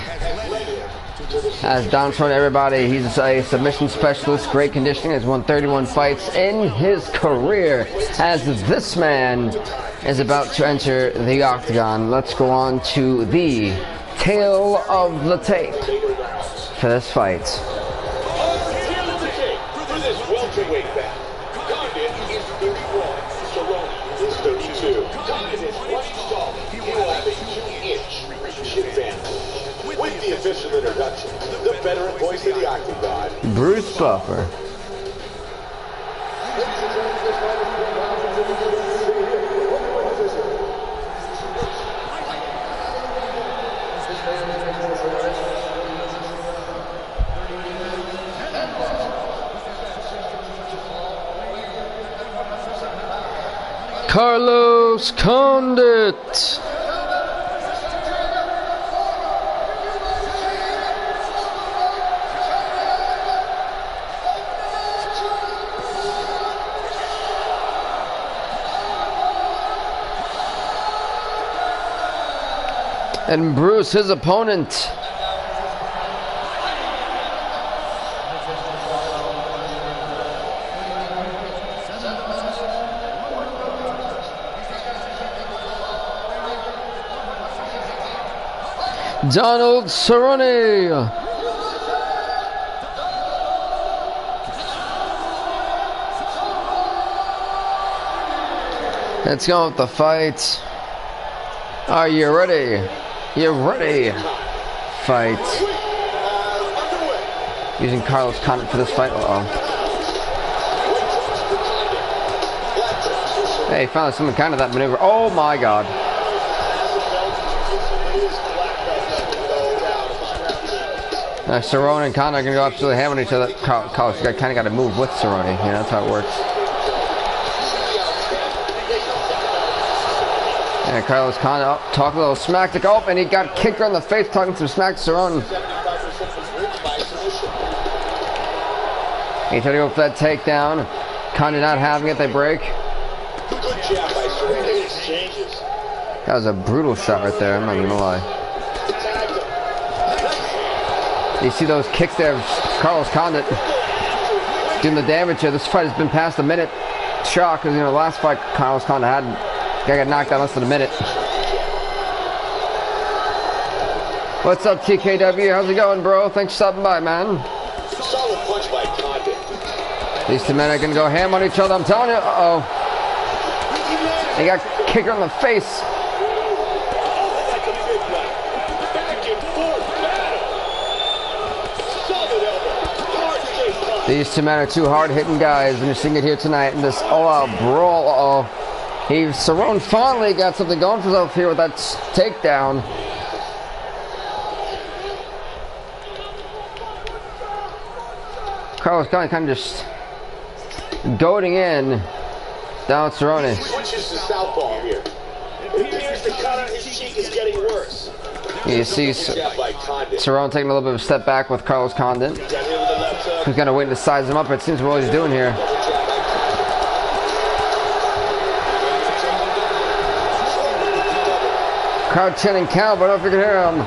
As down front, everybody, he's a submission specialist, great conditioning, has won 31 fights in his career. As this man is about to enter the octagon, let's go on to the tail of the tape for this fight. For this welterweight bout, Condit is 31, Cerrone is 32. Condit is running solid. He will have a 2-inch reach advantage. With the official introduction, the veteran voice of the octagon, Bruce Buffer. Carlos Condit. And Bruce, his opponent. Donald Cerrone. Let's go with the fight. Are you ready? You ready? Fight. Using Carlos Condit for this fight. Hey, finally someone counted that maneuver. Oh my god. Cerrone and Condit are going to go absolutely ham on each other. Carlos, you kind of got to move with Cerrone. You know, that's how it works. And Carlos Condit talk a little smack to go, and he got kicked on the face talking some smack to Cerrone. He tried to go for that takedown. Condit not having it, they break. That was a brutal shot right there, I'm not even gonna lie. You see those kicks there of Carlos Condit doing the damage here. This fight has been past a minute. Shock, because, you know, last fight Carlos Condit had, guy got knocked out less than a minute. What's up, TKW? How's it going, bro? Thanks for stopping by, man. solid punch by Condit. These two men are going to go ham on each other. I'm telling you. Uh-oh. He got kicked on the face. These two men are two hard-hitting guys, and you're seeing it here tonight in this all-out brawl. Cerrone finally got something going for himself here with that takedown. Carlos kind of just goading in down Cerrone. Switches to southpaw here. It appears the cut on his cheek is getting worse. You see Cerrone taking a little bit of a step back with Carlos Condit. He's kind of waiting to size him up. It seems what he's doing here. Crowd chanting Cowboy. I don't know if you can hear him.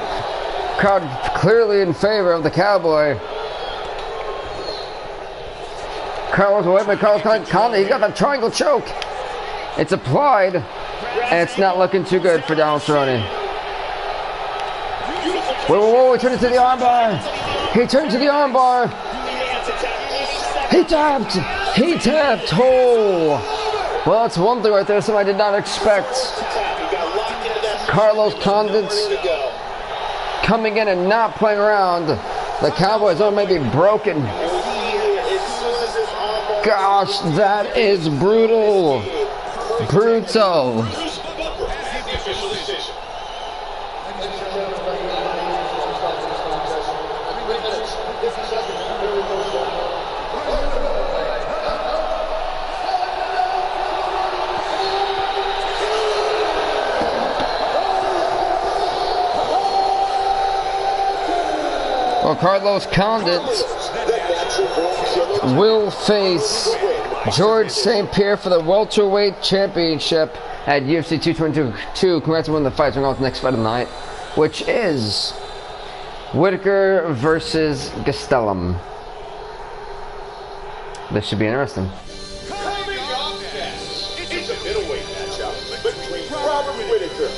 Crowd clearly in favor of the Cowboy. Carlos Condit. He's got that triangle choke. It's applied, and it's not looking too good for Donald Cerrone. Whoa, he turned into the armbar. He turned to the armbar. He tapped. Oh. Well, that's one thing right there, something I did not expect. Carlos Condit coming in and not playing around. The Cowboys arm may be broken. Gosh, that is brutal. Brutal. Well, Carlos Condit will face George St. Pierre for the welterweight championship at UFC 222. Congrats on winning the fights. We're going to the next fight of the night, which is Whitaker versus Gastelum. This should be interesting. Coming up next, it's a middleweight matchup between Robert Whitaker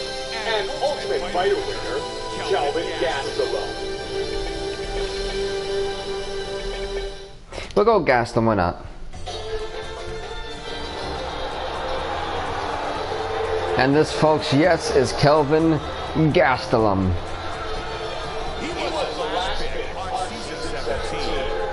and Ultimate Fighter winner Kelvin Gastelum. We'll go Gastelum, why not? And this, folks, yes, is Kelvin Gastelum. He was the last pick on season 17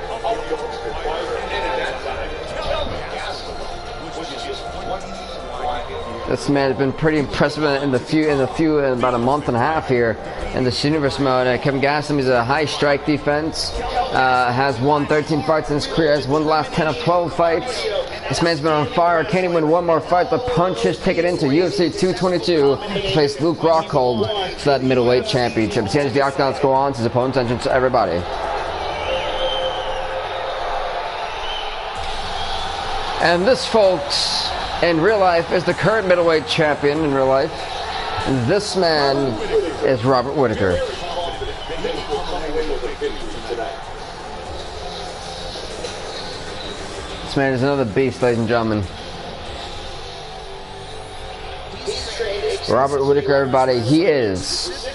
of the Ultimate Fighter, and at that time, Kelvin Gastelum was just 21 This man has been pretty impressive in about a month and a half here in this universe mode. Kevin Gastelum is a high strike defense, has won 13 fights in his career, has won the last 10 of 12 fights. This man's been on fire. Can't even win one more fight. The punches take it into UFC 222 to face Luke Rockhold for that middleweight championship. As he enters the octagon, let's go on to his opponent's entrance to everybody. And this, folks, in real life, is the current middleweight champion in real life. And this man is Robert Whitaker. This man is another beast, ladies and gentlemen. Robert Whitaker, everybody, he is.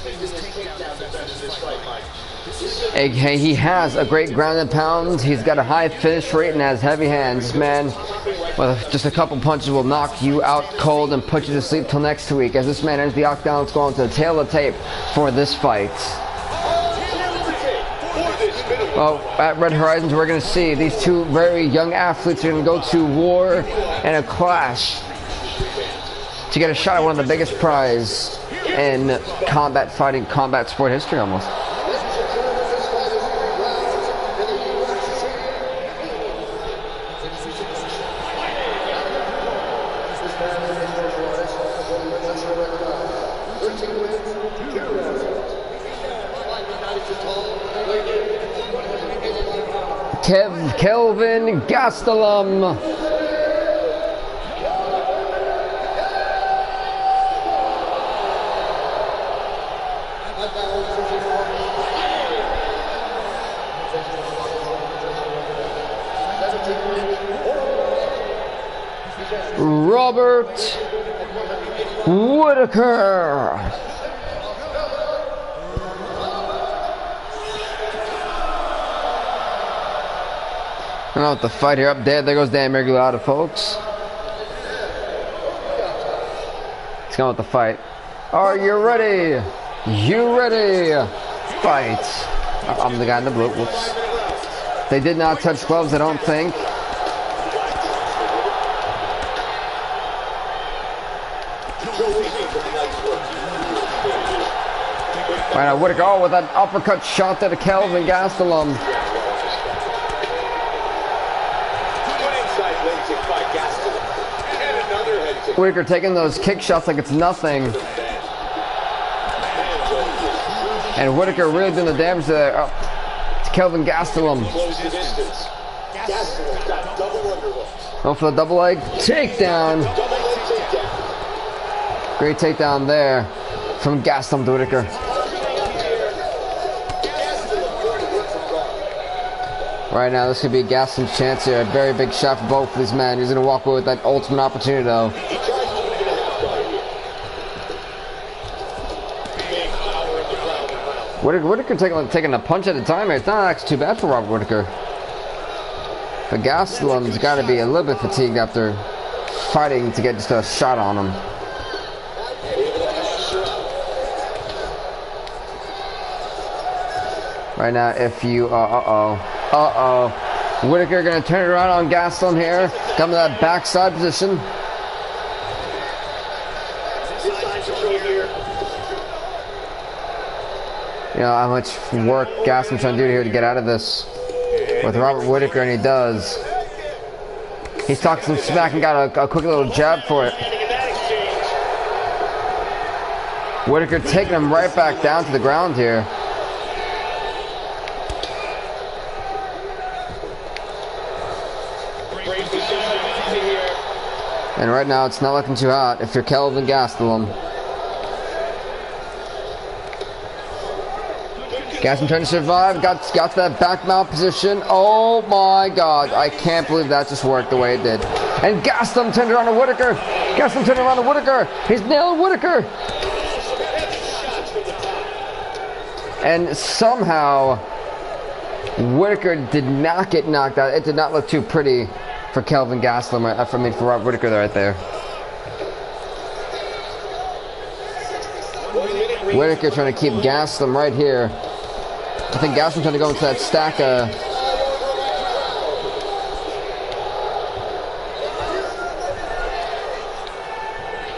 He has a great ground and pound. He's got a high finish rate and has heavy hands. This man, with just a couple punches, will knock you out cold and put you to sleep till next week. As this man enters the octagon, let's go on to the tail of the tape for this fight. Well, at Red Horizons, we're going to see these two very young athletes are going to go to war and a clash to get a shot at one of the biggest prize in combat fighting, combat sport history almost. Kelvin Gastelum. Robert Whitaker. I don't know what the fight here up there. There goes Dan Mergulata, folks. Let's go with the fight. Are you ready? You ready? Fight. I'm the guy in the blue. Whoops. They did not touch gloves, I don't think. Right now, Whitaker, oh, with that uppercut shot to the Kelvin Gastelum. Whitaker taking those kick shots like it's nothing. And Whitaker really doing the damage there. Oh, it's Kelvin Gastelum. Go for the double leg takedown. Great takedown there from Gastelum to Whitaker. Right now, this could be Gastelum's chance here. A very big shot for both of these men. He's going to walk away with that ultimate opportunity, though. Whitaker taking a punch at a time here. It's not actually too bad for Robert Whitaker. But Gastelum's got to be a little bit fatigued after fighting to get just a shot on him. Right now, if you... Whitaker going to turn it around on Gastelum here. Come to that backside position. You know how much work Gastelum's trying to do here to get out of this with Robert Whitaker, and he does. He's talking some smack and got a quick little jab for it. Whitaker taking him right back down to the ground here. Great position. And right now, it's not looking too hot if you're Kelvin Gastelum. Gastelum trying to survive. Got that back mount position. Oh my God. I can't believe that just worked the way it did. And Gastelum turned around to Whittaker. Gastelum turned around to Whittaker. He's nailing Whittaker. And somehow, Whittaker did not get knocked out. It did not look too pretty for Kelvin Gastelum. For Rob Whittaker right there. Whittaker trying to keep Gastelum right here. I think Gastelum trying to go into that stack.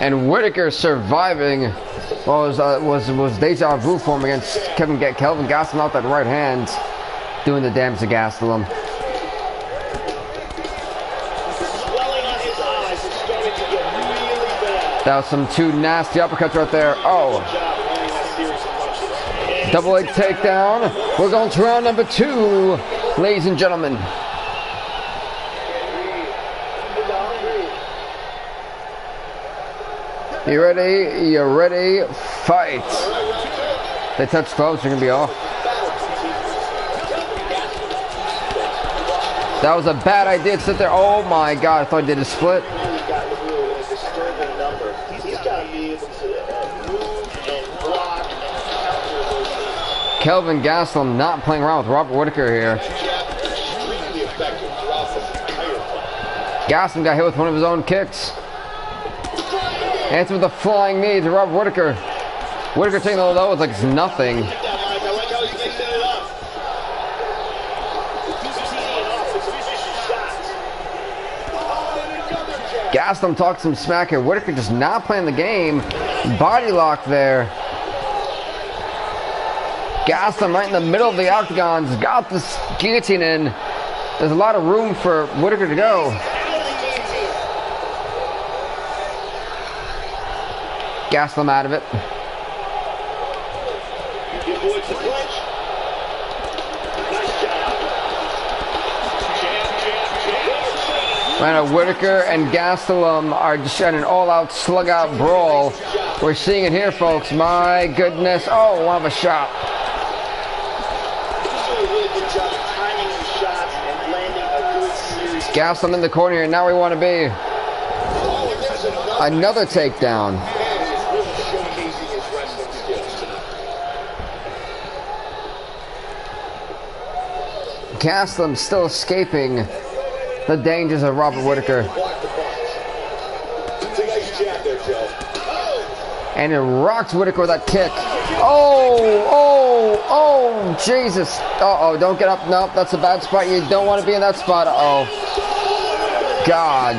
And Whittaker surviving was deja vu for him against Kelvin Gastelum out that right hand, doing the damage to Gastelum. That was some two nasty uppercuts right there. Oh. Double leg takedown. We're going to round number 2, ladies and gentlemen. You ready? You ready? Fight. They touch gloves, they're going to be off. That was a bad idea to sit there. Oh my God, I thought I did a split. Kelvin Gastelum not playing around with Robert Whittaker here. Gastelum got hit with one of his own kicks. Answer with a flying knee to Robert Whittaker. Whittaker taking the low with like nothing. Gastelum talks some smack here. Whittaker just not playing the game. Body lock there. Gastelum right in the middle of the octagon's got this guillotine in. There's a lot of room for Whittaker to go. Gastelum out of it. Right now, Whittaker and Gastelum are just in an all-out, slug-out brawl. We're seeing it here, folks. My goodness. Oh, one of a shot. Gastelum in the corner here. Now we want to be. Another takedown. Gastelum still escaping the dangers of Robert Whittaker. And it rocks Whittaker with that kick. Oh, Jesus. Uh-oh, don't get up. Nope, that's a bad spot. You don't want to be in that spot. Uh-oh. God.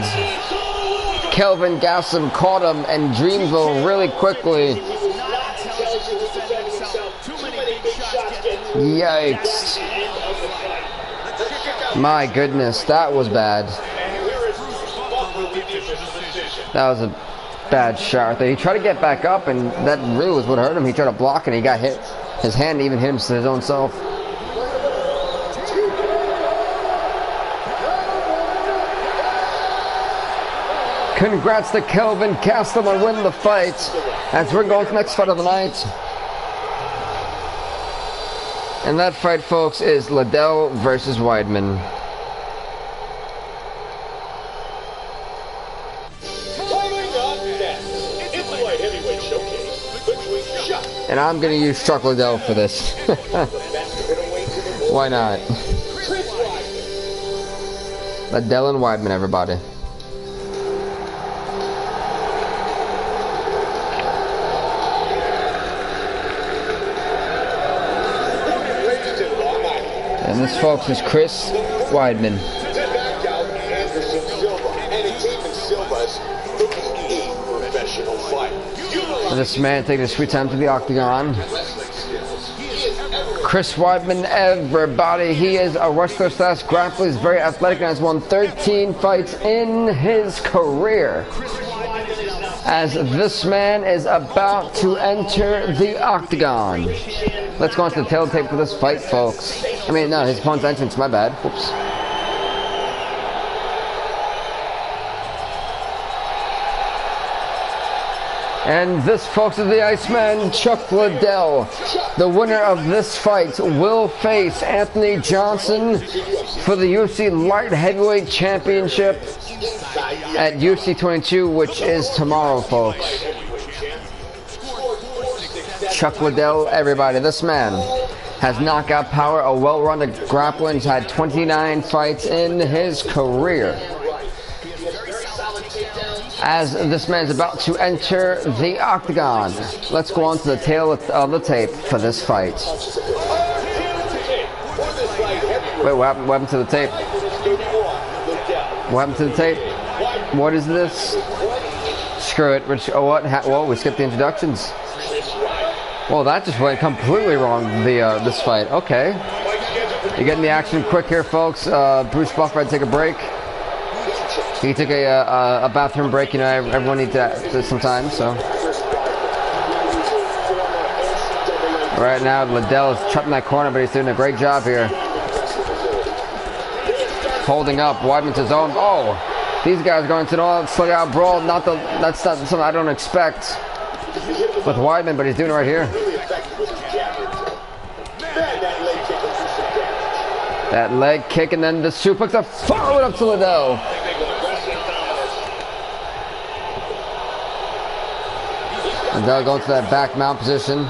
Kelvin Gastelum caught him in Dreamville really quickly. Yikes. My goodness, that was bad. That was a bad shot there. He tried to get back up, and that really was what hurt him. He tried to block, and he got hit. His hand even hit him to his own self. Congrats to Kelvin Gastelum on winning the fight. As we're going to the next fight of the night. And that fight, folks, is Liddell versus Weidman. And I'm going to use Chuck Liddell for this. Why not? Liddell and Weidman, everybody. And this, folks, is Chris Weidman. And this man taking his sweet time to the octagon. Chris Weidman, everybody. He is a wrestler / grappler. He's very athletic and has won 13 fights in his career. As this man is about to enter the octagon. Let's go on to the tape for this fight, folks. I mean, no, his opponent's entrance, my bad. Whoops. And this, folks, is the Iceman, Chuck Liddell. The winner of this fight will face Anthony Johnson for the UFC Light Heavyweight Championship at UFC 22, which is tomorrow, folks. Chuck Liddell, everybody. This man has knockout power, a well-rounded grappler. He's had 29 fights in his career. As this man's about to enter the octagon, let's go on to the tail of the tape for this fight. Wait, what happened to the tape? What happened to the tape? What is this? Screw it. Whoa, we skipped the introductions. Well, that just went completely wrong, this fight. Okay. You're getting the action quick here, folks. Bruce Buffer had to take a break. He took a bathroom break. You know, everyone needs that sometimes, so. Right now, Liddell is trapped in that corner, but he's doing a great job here. Holding up. Weidman's his own. Oh, these guys are going to the slug out brawl. That's not something I don't expect with Weidman, but he's doing it right here. That leg kick and then the suplex to follow it up to Liddell. Liddell going to that back mount position.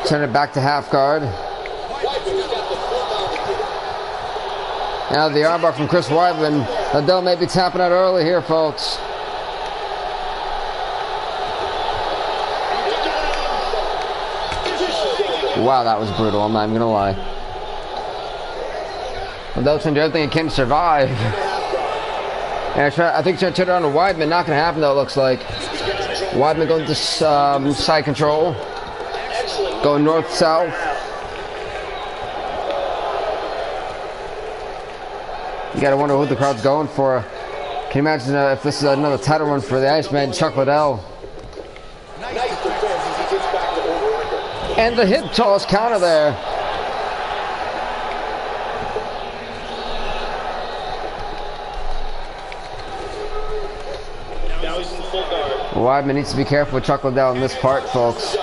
Turn it back to half guard. Now the armbar from Chris Weidman. Liddell may be tapping out early here, folks. Wow, that was brutal. I'm not even gonna lie. Liddell's trying to do everything he can to survive. And I think he's trying to turn it on to Weidman. Not gonna happen though, it looks like. Weidman going to side control. Going north-south. You gotta wonder who the crowd's going for. Can you imagine if this is another title run for the Iceman, Chuck Liddell? And the hip toss counter there. Weidman needs to be careful with Chuck Liddell in this part, folks.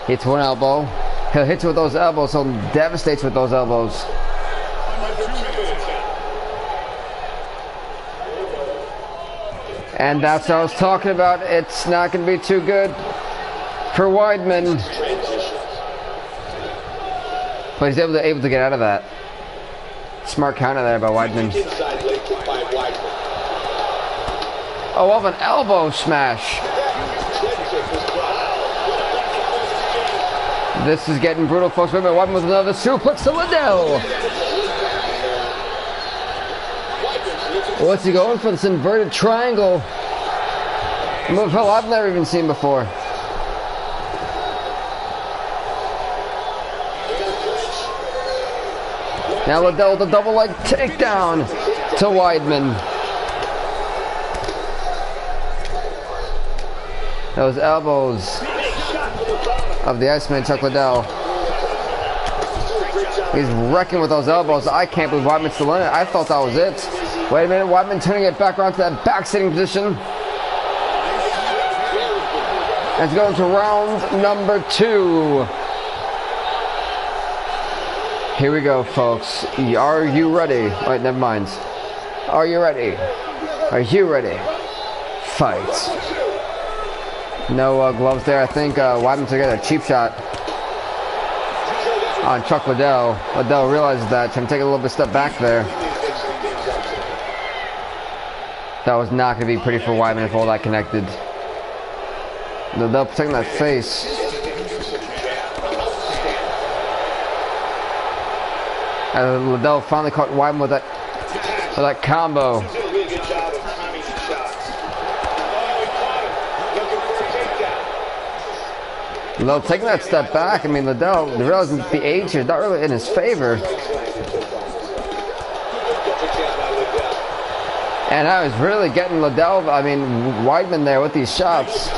Hits one elbow. He'll hit you with those elbows. He'll devastate you with those elbows. And that's what I was talking about. It's not going to be too good for Weidman. But he's able to get out of that. Smart counter there by Weidman. Oh, off an elbow smash. This is getting brutal, folks. Weidman with another suplex to Liddell. What's he going for? This inverted triangle. A move hell I've never even seen before. Now Liddell with a double leg takedown to Weidman. Those elbows of the Iceman, Chuck Liddell. He's wrecking with those elbows. I can't believe Weidman's still in it. I thought that was it. Wait a minute, Weidman turning it back around to that back sitting position. Let's go to round number 2. Here we go, folks. Are you ready? Wait, never mind. Are you ready? Are you ready? Fight. No gloves there. I think Weidman took a cheap shot on Chuck Liddell. Liddell realizes that. Trying to take a little bit step back there. That was not going to be pretty for Weidman if all that connected. Liddell protecting that face. And Liddell finally caught Weidman with that combo. Liddell taking that step back. I mean, Liddell realizing the age here is not really in his favor. And I was really getting Liddell, I mean, Weidman there with these shots.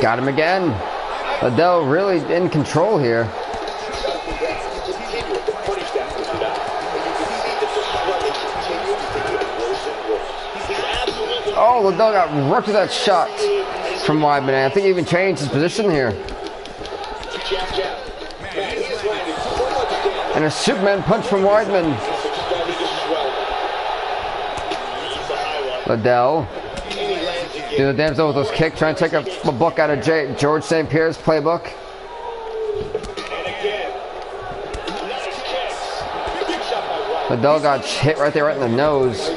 Got him again. Liddell really in control here. Oh, Liddell got rooked with that shot from Weidman. I think he even changed his position here. And a Superman punch from Weidman. Liddell. Do the damn thing with those kicks. Trying to take a book out of George St. Pierre's playbook. Liddell got hit right there, right in the nose.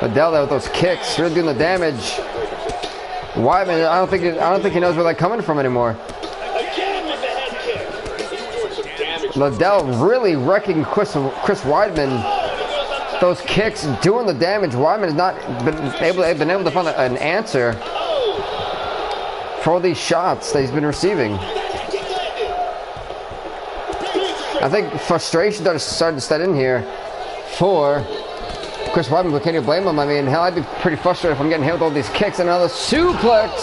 Liddell there with those kicks, really doing the damage. Weidman, I don't think he knows where they're coming from anymore. Liddell really wrecking Chris Weidman. Those kicks doing the damage. Weidman has not been able to find an answer for all these shots that he's been receiving. I think frustration started to set in here for Chris Weidman, but can you blame him? I mean, hell, I'd be pretty frustrated if I'm getting hit with all these kicks. And another suplex.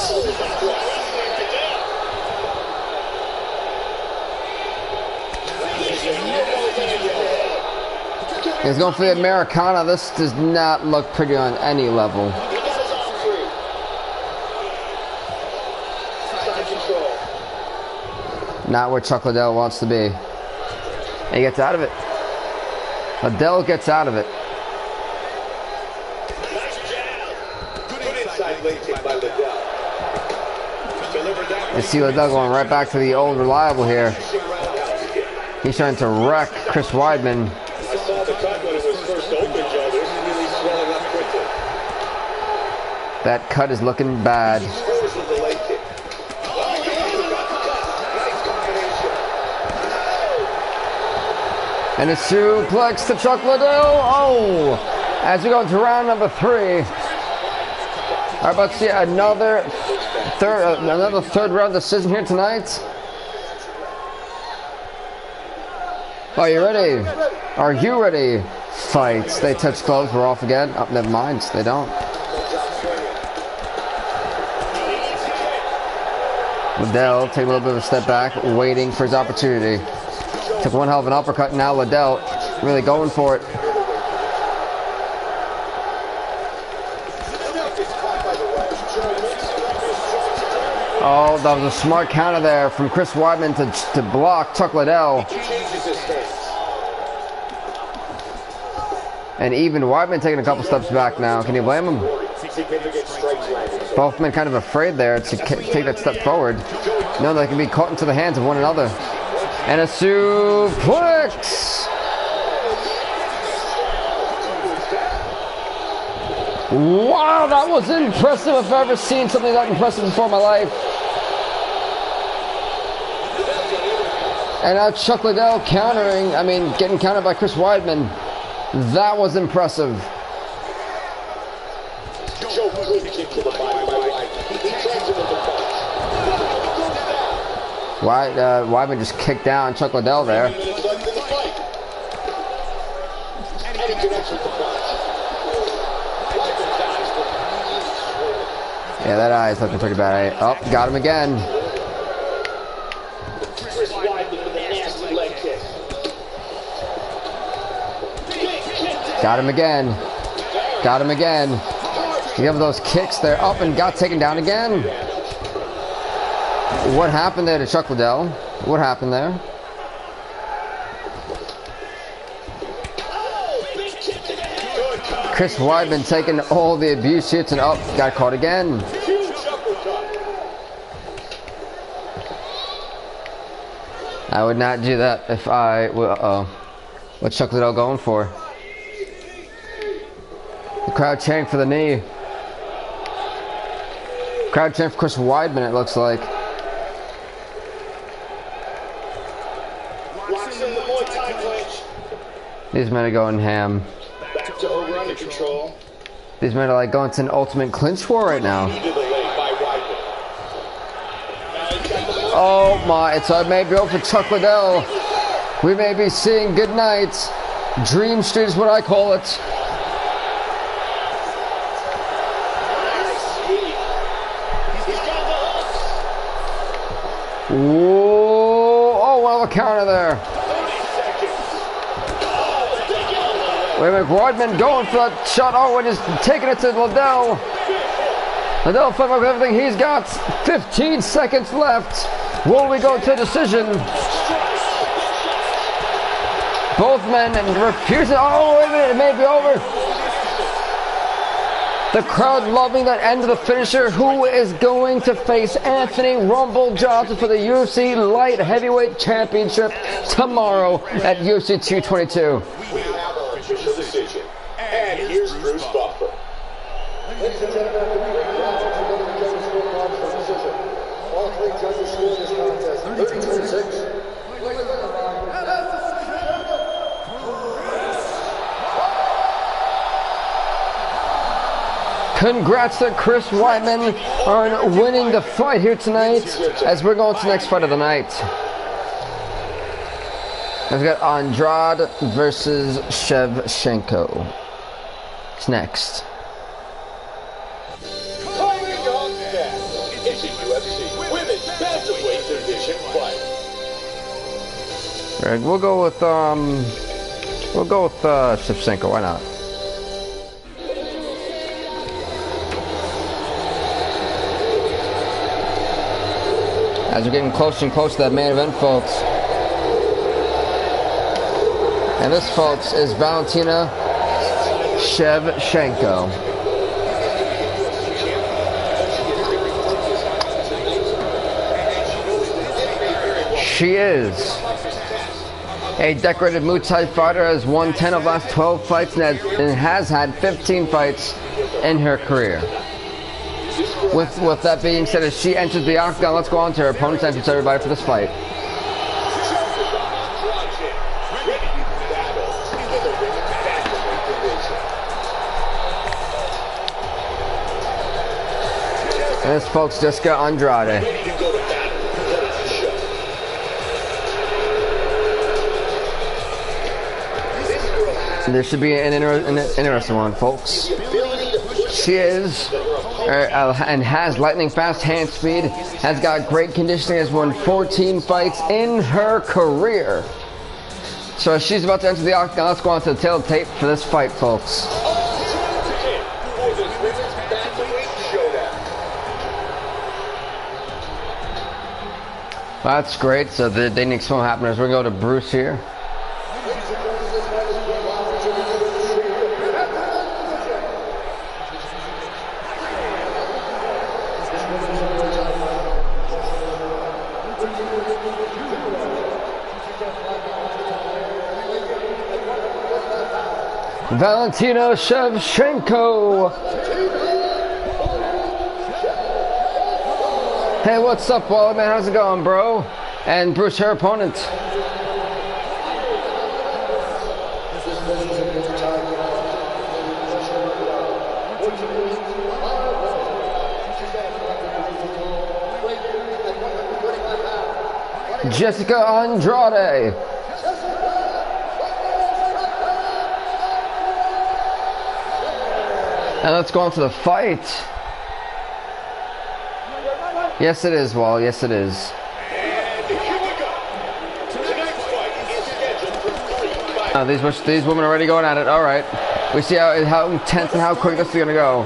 He's going for the Americana. This does not look pretty on any level. Not where Chuck Liddell wants to be. And he gets out of it. Liddell gets out of it. You see Liddell going right back to the old reliable here. He's trying to wreck Chris Weidman. I saw the cut when it was first opened, Joe. This is really swelling up quickly. That cut is looking bad. And a suplex to Chuck Liddell. Oh! As we go into round number 3. We're about to see another third round decision here tonight. Are you ready? Are you ready? Fights. They touch gloves. We're off again. Oh, never mind. They don't. Liddell take a little bit of a step back, waiting for his opportunity. Took one hell of an uppercut. Now Liddell really going for it. Oh, that was a smart counter there from Chris Weidman to block Chuck Liddell. And even Weidman taking a couple steps back now. Can you blame him? Both men kind of afraid there to take that step forward. No, they can be caught into the hands of one another. And a suplex! Wow, that was impressive if I've ever seen something that impressive before in my life. And now Chuck Liddell getting countered by Chris Weidman. That was impressive. Weidman just kicked down Chuck Liddell there. Yeah, that eye is looking pretty bad. Oh, got him again. Got him again. Got him again. You have those kicks there, up and got taken down again. What happened there to Chuck Liddell? What happened there? Chris Weidman taking all the abuse hits and up, got caught again. I would not do that if I were, what's Chuck Liddell going for? The crowd chanting for the knee. Crowd chanting for Chris Weidman, it looks like. These men are going ham. These men are like going to an ultimate clinch war right now. Oh my, it's maybe over for Chuck Liddell. We may be seeing good night. Dream Street is what I call it. Whoa, oh, well, a counter there. Wait a minute, Rodman going for that shot. Oh, and is taking it to Liddell. Liddell fighting with everything he's got. 15 seconds left. Will we go to a decision? Both men refusing. Oh, wait a minute, it may be over. The crowd loving that end of the finisher. Who is going to face Anthony Rumble Johnson for the UFC Light Heavyweight Championship tomorrow at UFC 222? We have our official decision. And here's Bruce Buffer. Ladies and gentlemen, after 3 rounds, together the judges scorecard for decision. All 3 judges scored this contest 30-26. Congrats to Chris Weidman on winning the fight here tonight, as we're going to the next fight of the night. We've got Andrade versus Shevchenko. It's next. Fighting on next. It's a UFC Women's Bantamweight Division fight. Right, we'll go with Shevchenko. Why not? As we're getting closer and closer to that main event, folks. And this, folks, is Valentina Shevchenko. She is a decorated Muay Thai fighter, has won 10 of the last 12 fights and has had 15 fights in her career. With that being said, as she enters the octagon, let's go on to her opponent's entrance, everybody, for this fight. And this, folks, Jessica Andrade. This should be an interesting one, folks. She is, and has lightning fast hand speed, has got great conditioning, has won 14 fights in her career. So as she's about to enter the octagon, let's go on to the tail of the tape for this fight, folks. Well, that's great. So the didn't film happening. We're going to go to Bruce here. Valentina Shevchenko. Hey, what's up, Wally, man? How's it going, bro? And Bruce, her opponent. Jessica Andrade. And let's go on to the fight. Yes, it is, Wall. Yes, it is. These women are already going at it. All right. We see how intense and how quick this is going to go.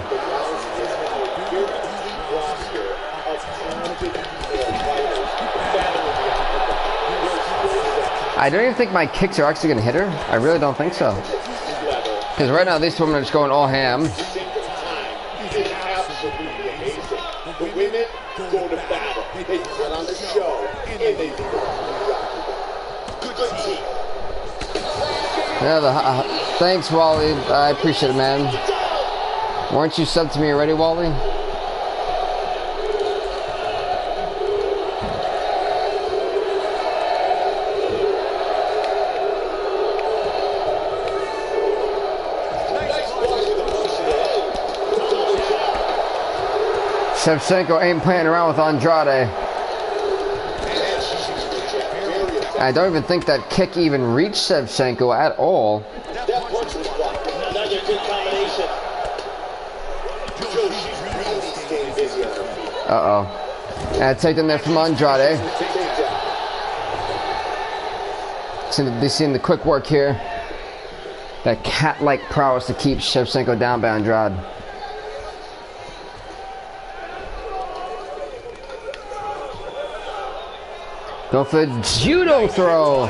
I don't even think my kicks are actually going to hit her. I really don't think so. Because right now, these women are just going all ham. The women go to battle. They put on the show, and they do it. Good team. Yeah, thanks, Wally. I appreciate it, man. Weren't you subbed to me already, Wally? Shevchenko ain't playing around with Andrade. I don't even think that kick even reached Shevchenko at all. Uh-oh. And taken there from Andrade. They've seen the quick work here. that cat-like prowess to keep Shevchenko down by Andrade. Go for the judo throw.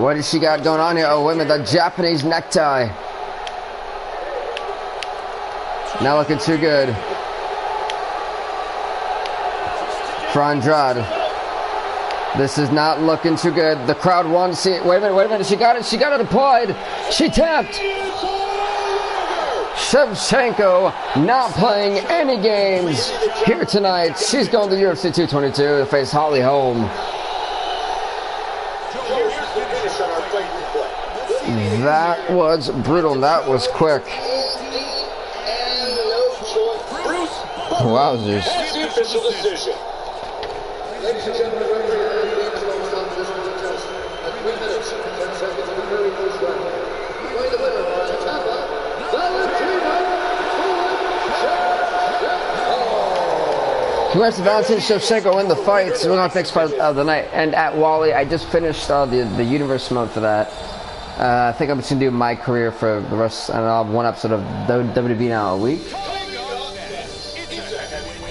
What does she got going on here? Oh, wait a minute, the Japanese necktie. Not looking too good for Andrade. This is not looking too good. The crowd wants to see it. Wait a minute. She got it applied. She tapped. Shevchenko not playing any games here tonight. She's going to UFC 222 to face Holly Holm. That was brutal. That was quick. Wowzers. That's the official decision. Ladies and gentlemen, congrats to Valentina Shevchenko in the fights. We're going to next part of the night. And at Wally, I just finished the universe mode for that. I think I'm just going to do my career for the rest. And I'll have one episode of WWE now a week.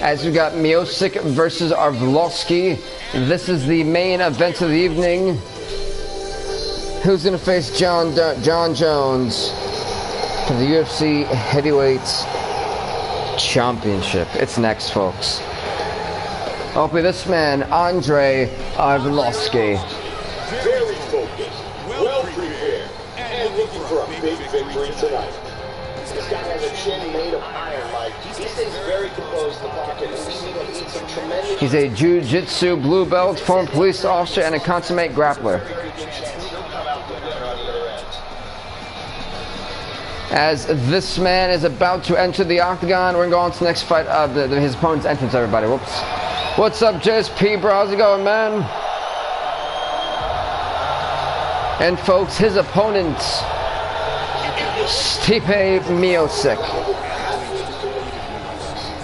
As we got Miocic versus Arlovsky. This is the main event of the evening. Who's going to face John Jones for the UFC Heavyweight Championship? It's next, folks. Hopefully this man, Andrei Arlovsky. very focused, well prepared, and looking for a big victory tonight. This guy has a chin made of iron, Mike. He stays very composed in the pocket. We've seen him eat some tremendous... He's a jiu-jitsu blue belt, former police officer, and a consummate grappler. As this man is about to enter the octagon, we're going to go on to the next fight of his opponent's entrance, everybody. Whoops. What's up, JSP, bro? How's it going, man? And folks, his opponent, Stipe Miocic.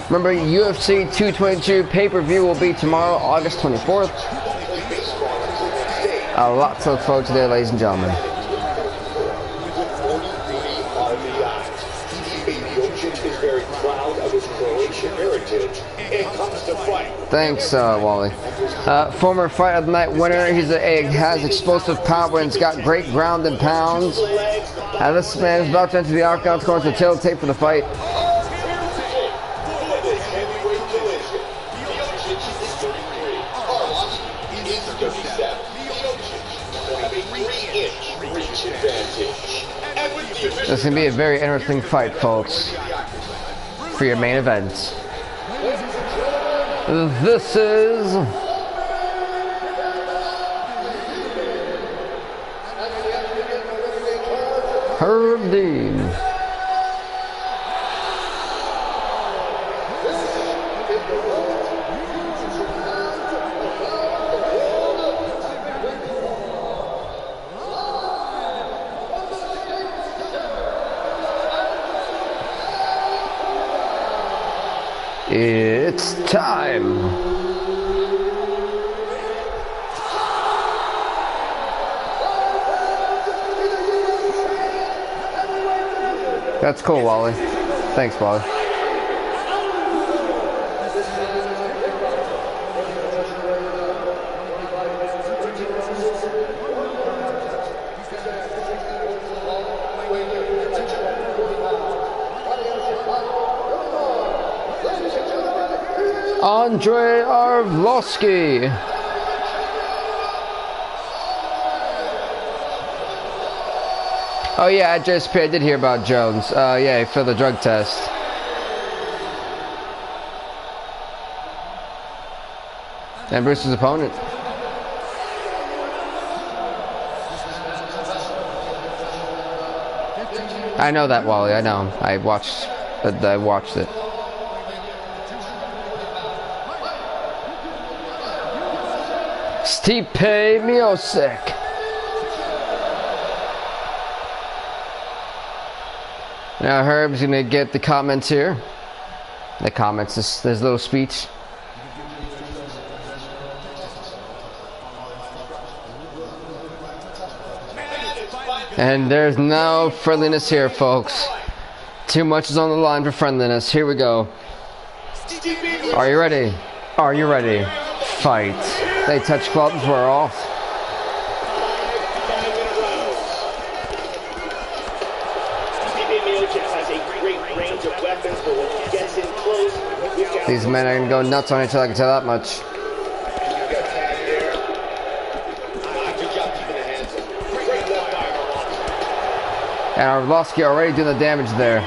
Remember, UFC 222 pay-per-view will be tomorrow, August 24th. Lots of folks there, ladies and gentlemen. Thanks, Wally. Former fight of the night winner. Has explosive power and has got great ground and pounds. This man is about to enter the octagon, scoring the tail tape for the fight. This is going to be a very interesting fight, folks, for your main event. This is Herb Dean. It's time. That's cool, Wally. Thanks, Wally. Andrei Arlovsky. Oh yeah, at JSP I did hear about Jones. Yeah, he failed the drug test. And Bruce's opponent. I know that, Wally. I know. I watched it. Stipe Miocic. Now Herb's gonna get the comments here. The comments, this little speech. And there's no friendliness here, folks. Too much is on the line for friendliness. Here we go. Are you ready? Are you ready? Fight. They touch gloves, we're off. These men are going to go nuts on each other, I can tell that much. And Arlovsky already doing the damage there.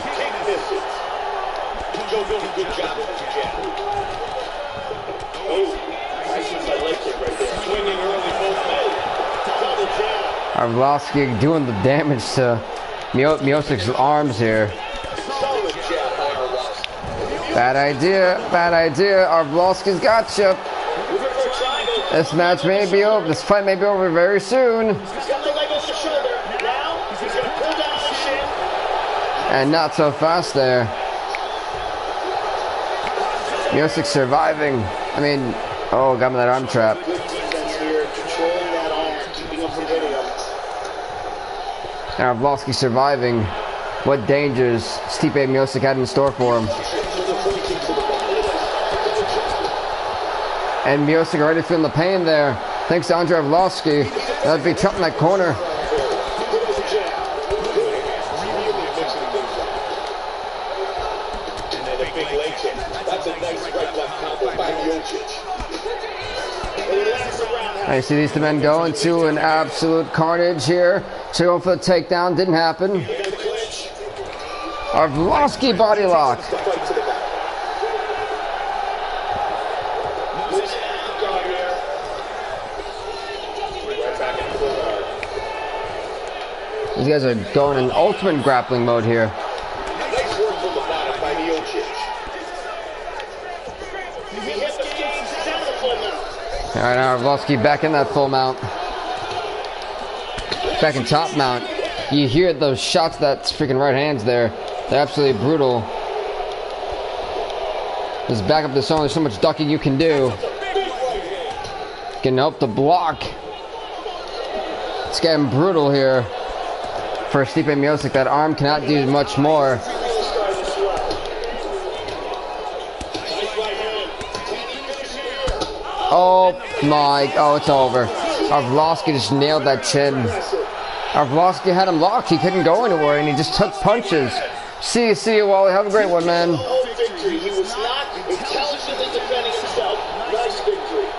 Arlovsky doing the damage to Miosic's arms here. Bad idea, bad idea. Arlovsky's got you. This match may be over. This fight may be over very soon. And not so fast there. Miosic surviving. I mean, oh, got me that arm trap. Now Arlovsky surviving. What dangers Stipe Miosic had in store for him. And Miosic already feeling the pain there. Thanks to Andrei Arlovsky. That'd be trapped in that corner. I see these two men going to an absolute carnage here. So going for the takedown, didn't happen. Arlovsky body lock. These guys are going in ultimate grappling mode here. Alright, now Arlovsky back in that full mount. Back in top mount. You hear those shots, that freaking right hands there. They're absolutely brutal. Just back up the zone, there's so much ducking you can do. Can help the block. It's getting brutal here for Stipe Miosic. That arm cannot do much more. Oh my, oh, it's over. Arlovsky just nailed that chin. Arlovsky had him locked. He couldn't go anywhere, and he just took punches. See you, Wally. Have a great one, man. He was not intelligently defending himself. Nice victory.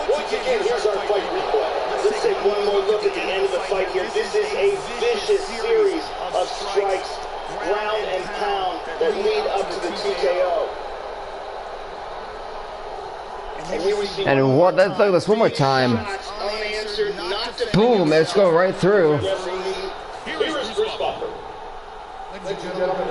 Once again, here's our fight replay. Let's take one more look at the end of the fight here. This is a vicious series of strikes, ground and pound, that lead up to the TKO. And what? Let's look at this one more time. Boom! Let's go right through. Ladies and gentlemen,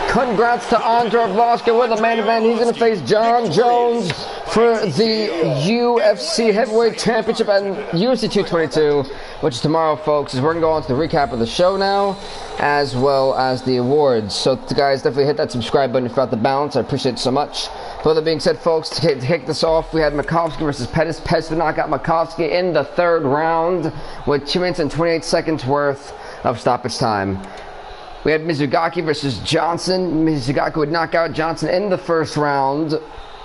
congrats to Andrei Arlovsky with the main event. He's going to face John Jones for the UFC Heavyweight Championship and UFC 222, which is tomorrow, folks. We're going to go on to the recap of the show now, as well as the awards. So, guys, definitely hit that subscribe button if you got the balance. I appreciate it so much. With that being said, folks, to kick this off, we had Makovsky versus Pettis. Pettis would knock out Makovsky in the third round with 2 minutes and 28 seconds worth of stoppage time. We had Mizugaki versus Johnson. Mizugaki would knock out Johnson in the first round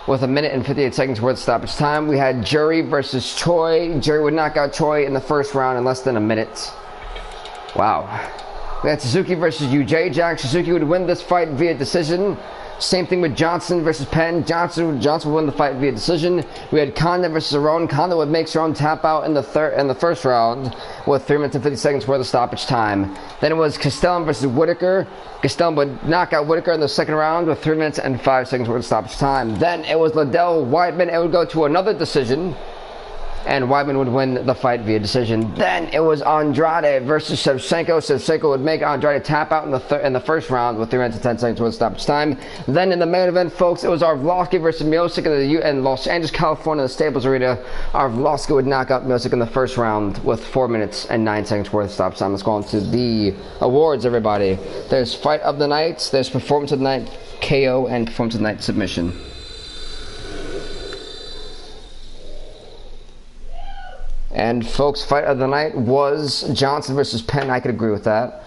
with 1 minute and 58 seconds worth of stoppage time. We had Jury versus Choi. Jury would knock out Choi in the first round in less than 1 minute. Wow. We had Suzuki versus UJ Jack. Suzuki would win this fight via decision. Same thing with Johnson versus Penn. Johnson would win the fight via decision. We had Condit versus Cerrone. Condit would make Cerrone tap out in the first round with 3 minutes and 50 seconds worth of stoppage time. Then it was Castellan versus Whitaker. Castellan would knock out Whitaker in the second round with 3 minutes and 5 seconds worth of stoppage time. Then it was Liddell Whiteman. It would go to another decision. and Weidman would win the fight via decision. Then it was Andrade versus Shevchenko. Shevchenko would make Andrade tap out in the first round with 3 minutes and 10 seconds with stoppage time. Then in the main event, folks, it was Arlovski versus Miocic in Los Angeles, California, the Staples Arena. Arlovski would knock out Miocic in the first round with 4 minutes and 9 seconds worth of stoppage time. Let's go on to the awards, everybody. There's Fight of the Night, there's Performance of the Night KO, and Performance of the Night submission. And folks, Fight of the Night was Johnson versus Penn. I could agree with that.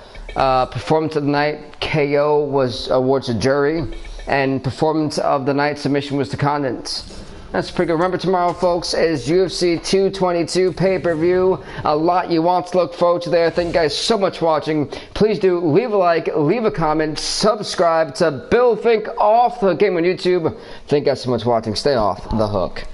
Performance of the Night KO was awards to Jury, and Performance of the Night submission was to Condit. That's pretty good. Remember, tomorrow, folks, is UFC 222 pay-per-view. A lot you want to look forward to there. Thank you guys so much for watching. Please do leave a like, leave a comment, subscribe to Bill Fink Off the Game on YouTube. Thank you guys so much for watching. Stay off the hook.